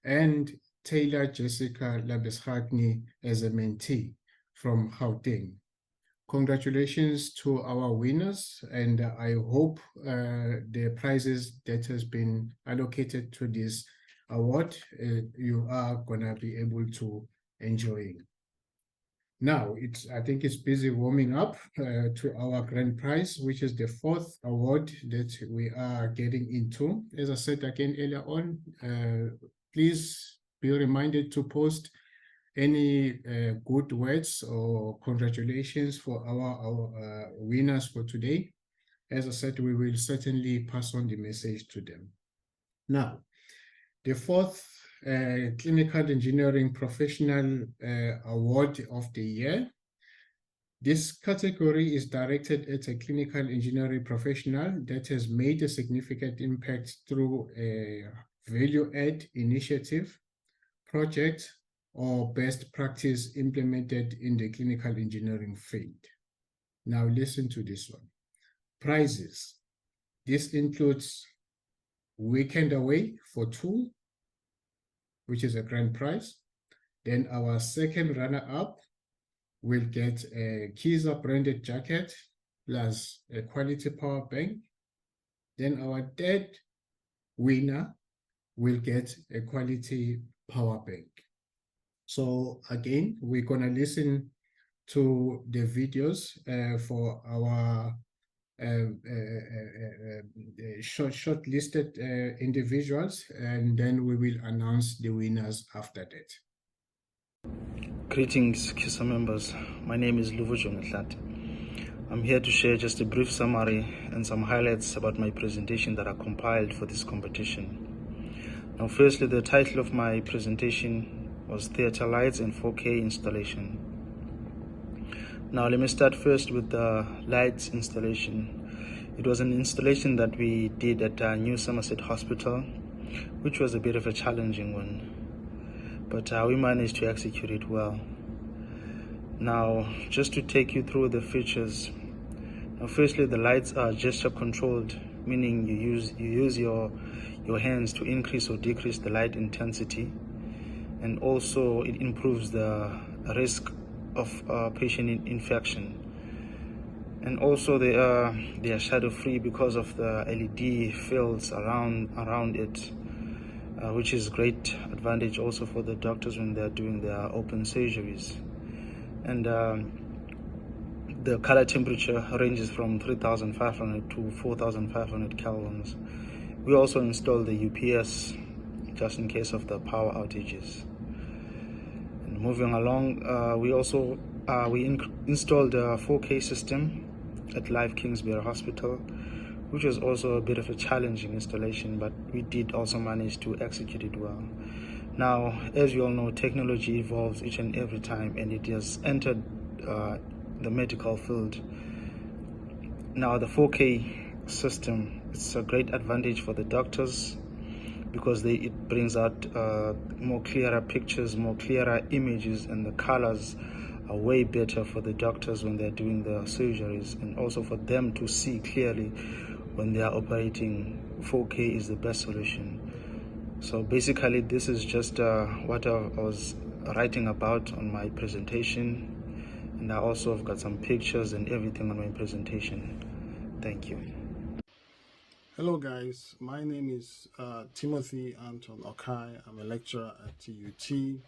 and Taylor Jessica Labesratni as a mentee from Gauteng. Congratulations to our winners, and I hope the prizes that has been allocated to this award, you are gonna be able to enjoy. Now, I think it's busy warming up to our grand prize, which is the fourth award that we are getting into. As I said again earlier on, please be reminded to post any good words or congratulations for our winners for today. As I said, we will certainly pass on the message to them. Now, the fourth Clinical Engineering Professional Award of the year. This category is directed at a clinical engineering professional that has made a significant impact through a value-add initiative, project, or best practice implemented in the clinical engineering field. Now listen to this one. Prizes. This includes weekend away for 2, which is a grand prize. Then our second runner-up will get a Kiza branded jacket plus a quality power bank. Then our third winner will get a quality power bank. So again, we're gonna listen to the videos for our shortlisted individuals, and then we will announce the winners after that. Greetings, KISA members. My name is Luvujo Mladen. I'm here to share just a brief summary and some highlights about my presentation that are compiled for this competition. Now, firstly, the title of my presentation was Theatre Lights and 4K Installation. Now, let me start first with the lights installation. It was an installation that we did at New Somerset Hospital, which was a bit of a challenging one, but we managed to execute it well. Now, just to take you through the features. Now, firstly, the lights are gesture controlled, meaning you use your hands to increase or decrease the light intensity, and also it improves the risk of patient infection. And also they are shadow free because of the LED fields around it, which is great advantage also for the doctors when they're doing their open surgeries. And the color temperature ranges from 3,500 to 4,500 kelvins. We also installed the UPS just in case of the power outages. And moving along, we also installed a 4K system at Live Kingsbury Hospital, which was also a bit of a challenging installation, but we did also manage to execute it well. Now, as you all know, technology evolves each and every time, and it has entered the medical field. Now, the 4K system, it's a great advantage for the doctors because it brings out more clearer pictures, more clearer images, and the colors are way better for the doctors when they're doing the surgeries, and also for them to see clearly when they are operating. 4K is the best solution. So basically, this is just what I was writing about on my presentation, and I also have got some pictures and everything on my presentation. Thank you. Hello guys, my name is Timothy Anton Okai. I'm a lecturer at TUT.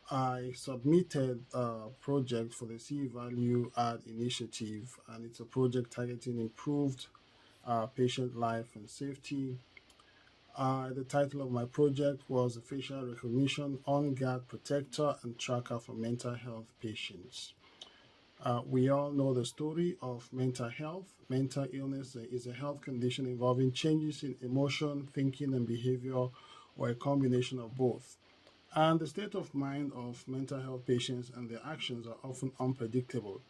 I submitted a project for the C Value Add initiative, and it's a project targeting improved patient life and safety. The title of my project was a facial recognition on-guard protector and tracker for mental health patients. We all know the story of mental health. Mental illness is a health condition involving changes in emotion, thinking, and behavior, or a combination of both. And the state of mind of mental health patients and their actions are often unpredictable.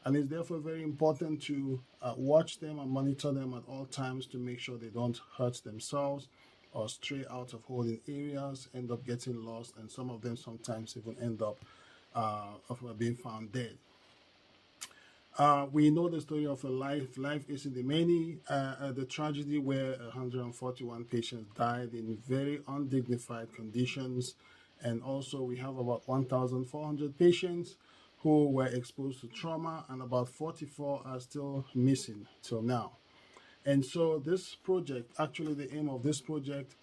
And it's therefore very important to watch them and monitor them at all times to make sure they don't hurt themselves or stray out of holding areas, end up getting lost, and some of them sometimes even end up being found dead. We know the story of a life is in the many, the tragedy where 141 patients died in very undignified conditions. And also we have about 1,400 patients who were exposed to trauma, and about 44 are still missing till now. And so this project, actually the aim of this project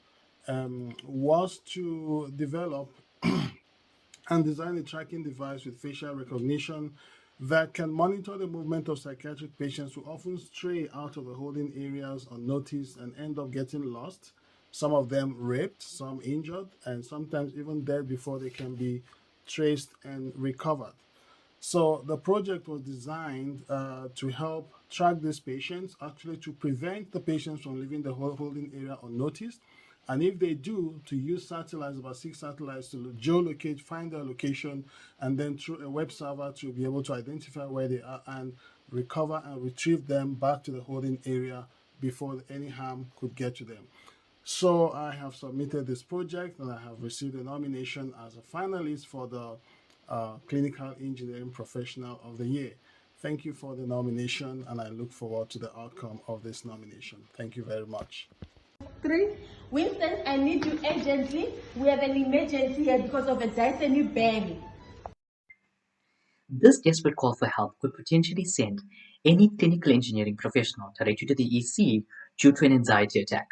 was to develop and design a tracking device with facial recognition that can monitor the movement of psychiatric patients who often stray out of the holding areas unnoticed and end up getting lost, some of them raped, some injured, and sometimes even dead before they can be traced and recovered. So the project was designed to help track these patients, actually to prevent the patients from leaving the holding area unnoticed. And if they do, to use satellites, about 6 satellites, to geolocate, find their location, and then through a web server to be able to identify where they are and recover and retrieve them back to the holding area before any harm could get to them. So I have submitted this project, and I have received a nomination as a finalist for the Clinical Engineering Professional of the Year. Thank you for the nomination, and I look forward to the outcome of this nomination. Thank you very much. 3. Winston, I need you urgently. We have an emergency here because of a diatony bang. This desperate call for help could potentially send any clinical engineering professional directly to the EC due to an anxiety attack.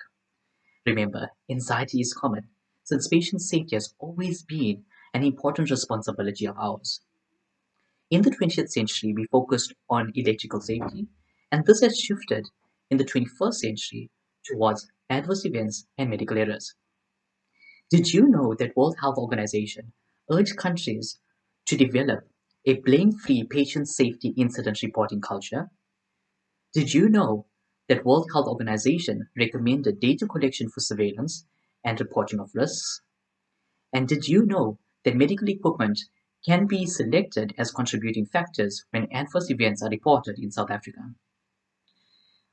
Remember, anxiety is common, since patient safety has always been an important responsibility of ours. In the 20th century, we focused on electrical safety, and this has shifted in the 21st century towards adverse events and medical errors. Did you know that World Health Organization urged countries to develop a blame-free patient safety incident reporting culture? Did you know that World Health Organization recommended data collection for surveillance and reporting of risks? And did you know that medical equipment can be selected as contributing factors when adverse events are reported in South Africa?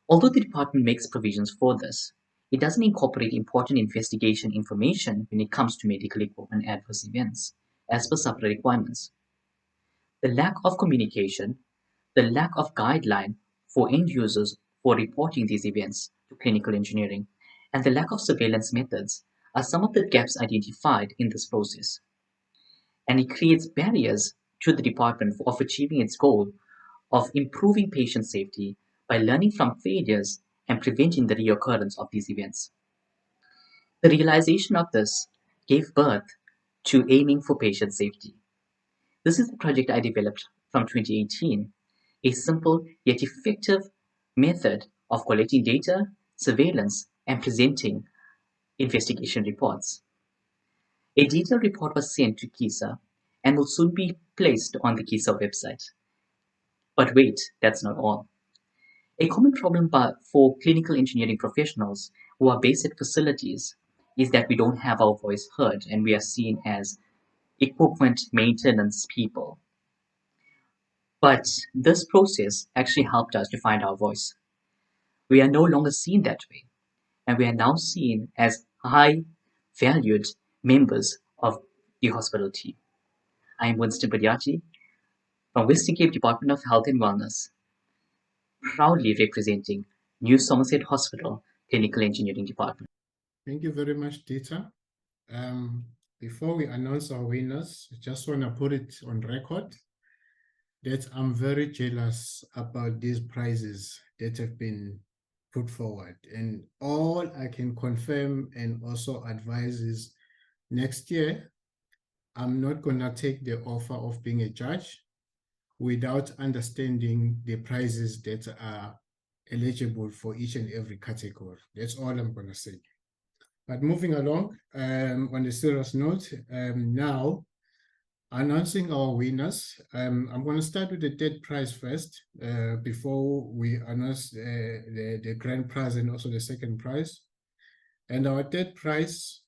Although the department makes provisions for this, it doesn't incorporate important investigation information when it comes to medical equipment adverse events, as per SAPRA requirements. The lack of communication, the lack of guideline for end users for reporting these events to clinical engineering, and the lack of surveillance methods are some of the gaps identified in this process. And it creates barriers to the department of achieving its goal of improving patient safety by learning from failures and preventing the reoccurrence of these events. The realization of this gave birth to aiming for patient safety. This is the project I developed from 2018, a simple yet effective method of collecting data, surveillance, and presenting investigation reports. A detailed report was sent to KISA and will soon be placed on the KISA website. But wait, that's not all. A common problem for clinical engineering professionals who are based at facilities is that we don't have our voice heard and we are seen as equipment maintenance people. But this process actually helped us to find our voice. We are no longer seen that way, and we are now seen as high valued members of the hospital team. I am Winston Badiachi from Western Cape Department of Health and Wellness, proudly representing New Somerset Hospital Clinical Engineering Department. Thank you very much, Dieter. Before we announce our winners, I just want to put it on record that I'm very jealous about these prizes that have been put forward. And all I can confirm and also advise is next year, I'm not going to take the offer of being a judge without understanding the prizes that are eligible for each and every category. That's all I'm going to say. But moving along, on a serious note, now announcing our winners. I'm going to start with the third prize first, before we announce the grand prize and also the second prize. And our third prize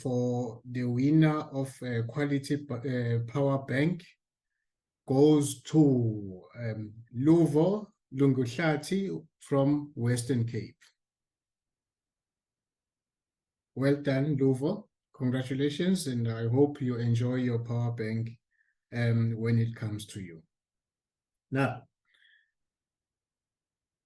for the winner of quality power bank goes to Luvo Lunguhlati from Western Cape. Well done, Luvo. Congratulations, and I hope you enjoy your power bank when it comes to you. Now,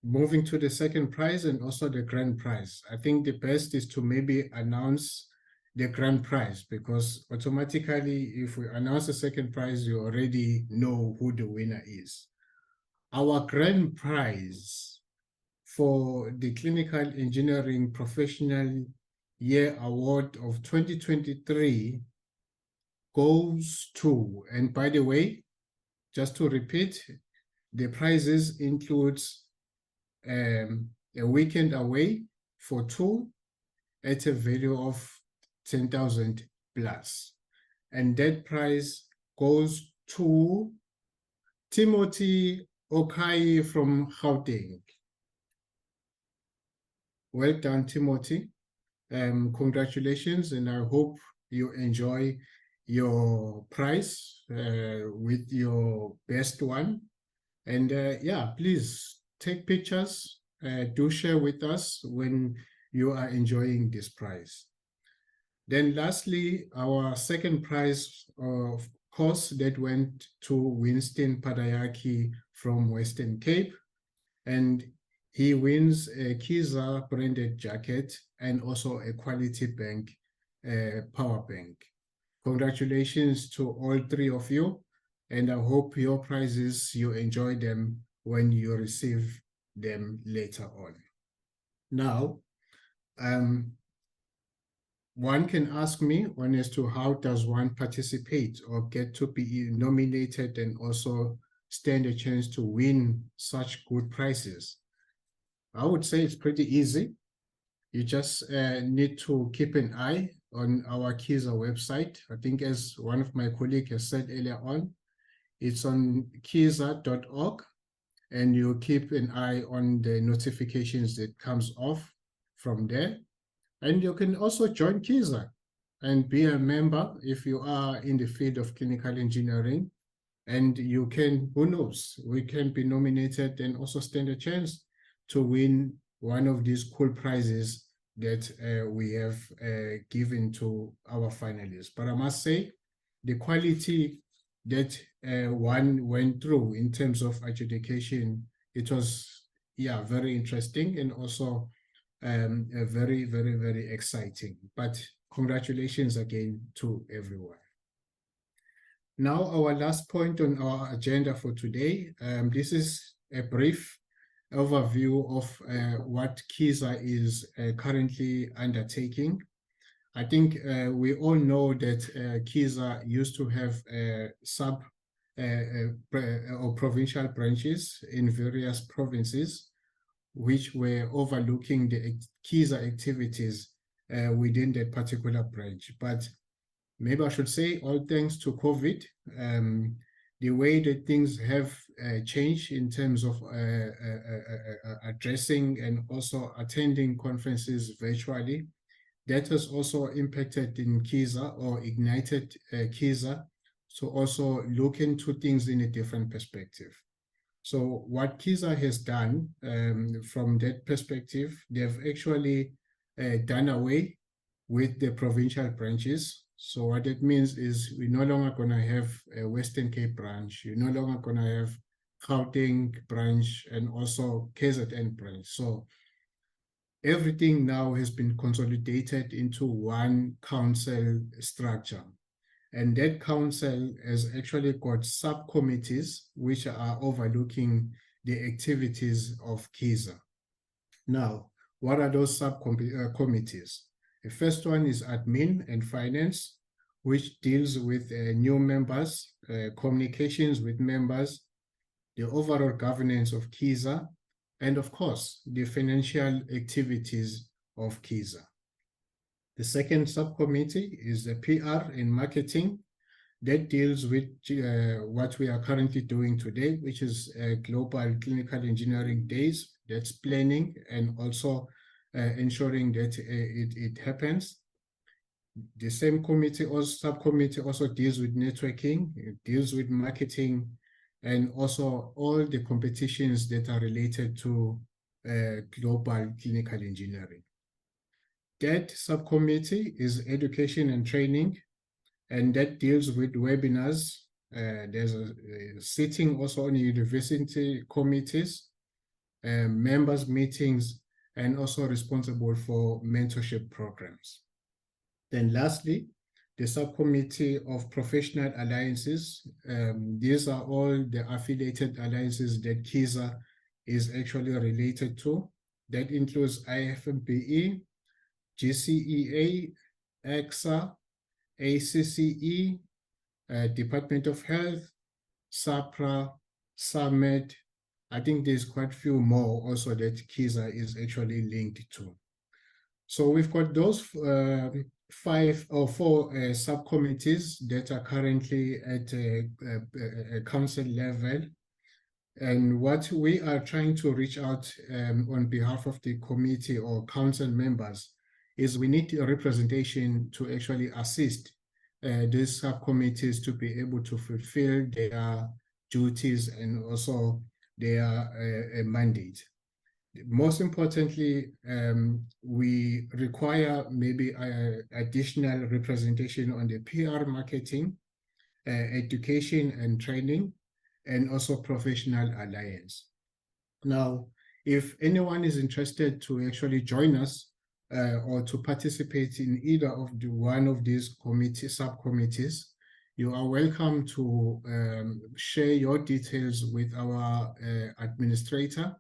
moving to the second prize and also the grand prize. I think the best is to maybe announce the grand prize, because automatically, if we announce the second prize, you already know who the winner is. Our grand prize for the Clinical Engineering Professional Year Award of 2023 goes to, and by the way, just to repeat, the prizes includes a weekend away for two at a value of 10,000 plus. And that prize goes to Timothy Okai from Gauteng. Well done, Timothy. Congratulations, and I hope you enjoy your prize with your best one. And yeah, please take pictures, do share with us when you are enjoying this prize. Then lastly, our second prize, of course, that went to Winston Padayaki from Western Cape, and he wins a KISA branded jacket and also a quality bank power bank. Congratulations to all three of you, and I hope your prizes, you enjoy them when you receive them later on. Now, one can ask me on as to how does one participate or get to be nominated and also stand a chance to win such good prizes. I would say it's pretty easy. You just need to keep an eye on our KISA website. I think as one of my colleagues has said earlier on, It's on kisa.org, and you keep an eye on the notifications that comes off from there. And you can also join KISA and be a member if you are in the field of clinical engineering. And you can, who knows, we can be nominated and also stand a chance to win one of these cool prizes that we have given to our finalists. But I must say, the quality that one went through in terms of adjudication, it was, yeah, very interesting and also very, very, very exciting. But congratulations again to everyone. Now, our last point on our agenda for today, this is a brief overview of what KISA is currently undertaking. I think we all know that KISA used to have sub or provincial branches in various provinces, which were overlooking the KISA activities within that particular branch. But maybe I should say, all thanks to COVID, the way that things have changed in terms of addressing and also attending conferences virtually, that has also impacted in KISA or ignited KISA to also look into things in a different perspective. So what KISA has done from that perspective, they've actually done away with the provincial branches. So what it means is we're no longer going to have a Western Cape branch. You're no longer going to have Gauteng branch and also KZN branch. So everything now has been consolidated into one council structure. And that council has actually got subcommittees which are overlooking the activities of KISA. Now, what are those subcommittees? The first one is admin and finance, which deals with new members, communications with members, the overall governance of KISA, and of course, the financial activities of KISA. The second subcommittee is the PR and marketing that deals with what we are currently doing today, which is Global Clinical Engineering Days. That's planning and also ensuring that it happens. The same committee or subcommittee also deals with networking, it deals with marketing, and also all the competitions that are related to global clinical engineering. That subcommittee is education and training, and that deals with webinars. There's a sitting also on university committees, members meetings, and also responsible for mentorship programs. Then lastly, the subcommittee of professional alliances. These are all the affiliated alliances that KISA is actually related to. That includes IFMPE, GCEA, EXA, ACCE, Department of Health, SAPRA, SAMED. I think there's quite a few more also that KISA is actually linked to. So we've got those 5 or 4 subcommittees that are currently at a council level. And what we are trying to reach out on behalf of the committee or council members is we need a representation to actually assist these subcommittees to be able to fulfill their duties and also their mandate. Most importantly, we require maybe additional representation on the PR marketing, education and training, and also professional alliance. Now, if anyone is interested to actually join us or to participate in either of one of these subcommittees, you are welcome to share your details with our administrator,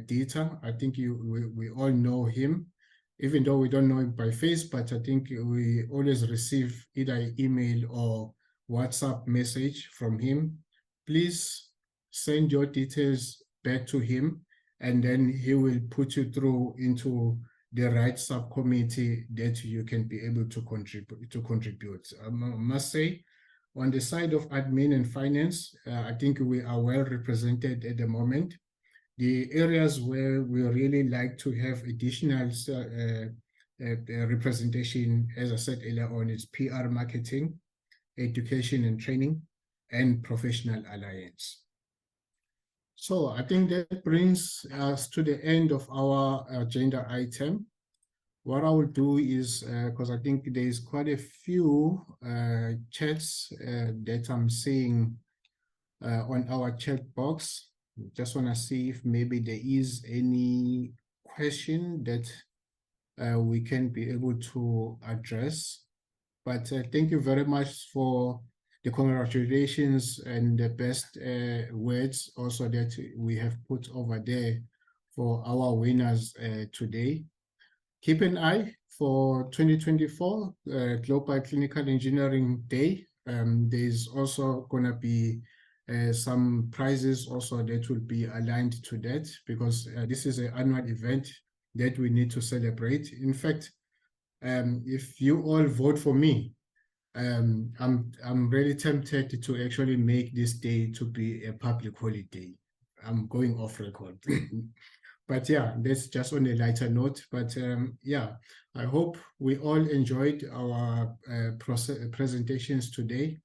Data. I think we all know him, even though we don't know him by face, but I think we always receive either email or WhatsApp message from him. Please send your details back to him, and then he will put you through into the right subcommittee that you can be able to contribute. I must say, On the side of admin and finance, I think we are well represented at the moment. The areas where we really like to have additional representation, as I said earlier on, is PR marketing, education and training, and professional alliance. So I think that brings us to the end of our agenda item. What I will do is, because I think there is quite a few chats that I'm seeing on our chat box. Just want to see if maybe there is any question that we can be able to address. But thank you very much for the congratulations and the best words also that we have put over there for our winners today. Keep an eye for 2024 Global Clinical Engineering Day. There's also going to be some prizes also that will be aligned to that, because this is an annual event that we need to celebrate. In fact, if you all vote for me, I'm really tempted to actually make this day to be a public holiday. I'm going off record. But yeah, that's just on a lighter note. But yeah, I hope we all enjoyed our presentations today.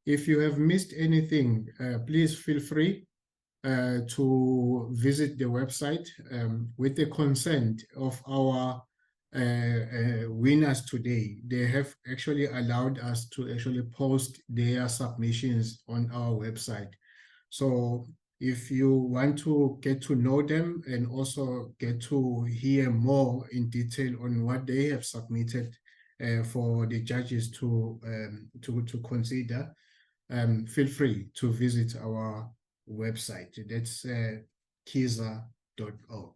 If you have missed anything, please feel free to visit the website with the consent of our winners today. They have actually allowed us to actually post their submissions on our website. So if you want to get to know them and also get to hear more in detail on what they have submitted for the judges to consider, feel free to visit our website. That's kiza.org.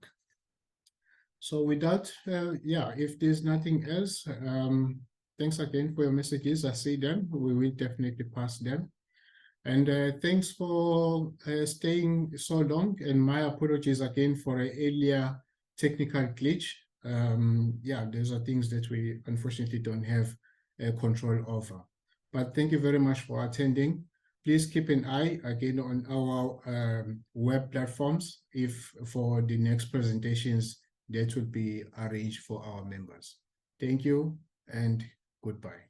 So with that, yeah, if there's nothing else, thanks again for your messages. I see them. We will definitely pass them. And thanks for staying so long. And my apologies again for an earlier technical glitch. Yeah, those are things that we unfortunately don't have control over. But thank you very much for attending. Please keep an eye again on our web platforms if for the next presentations that will be arranged for our members. Thank you and goodbye.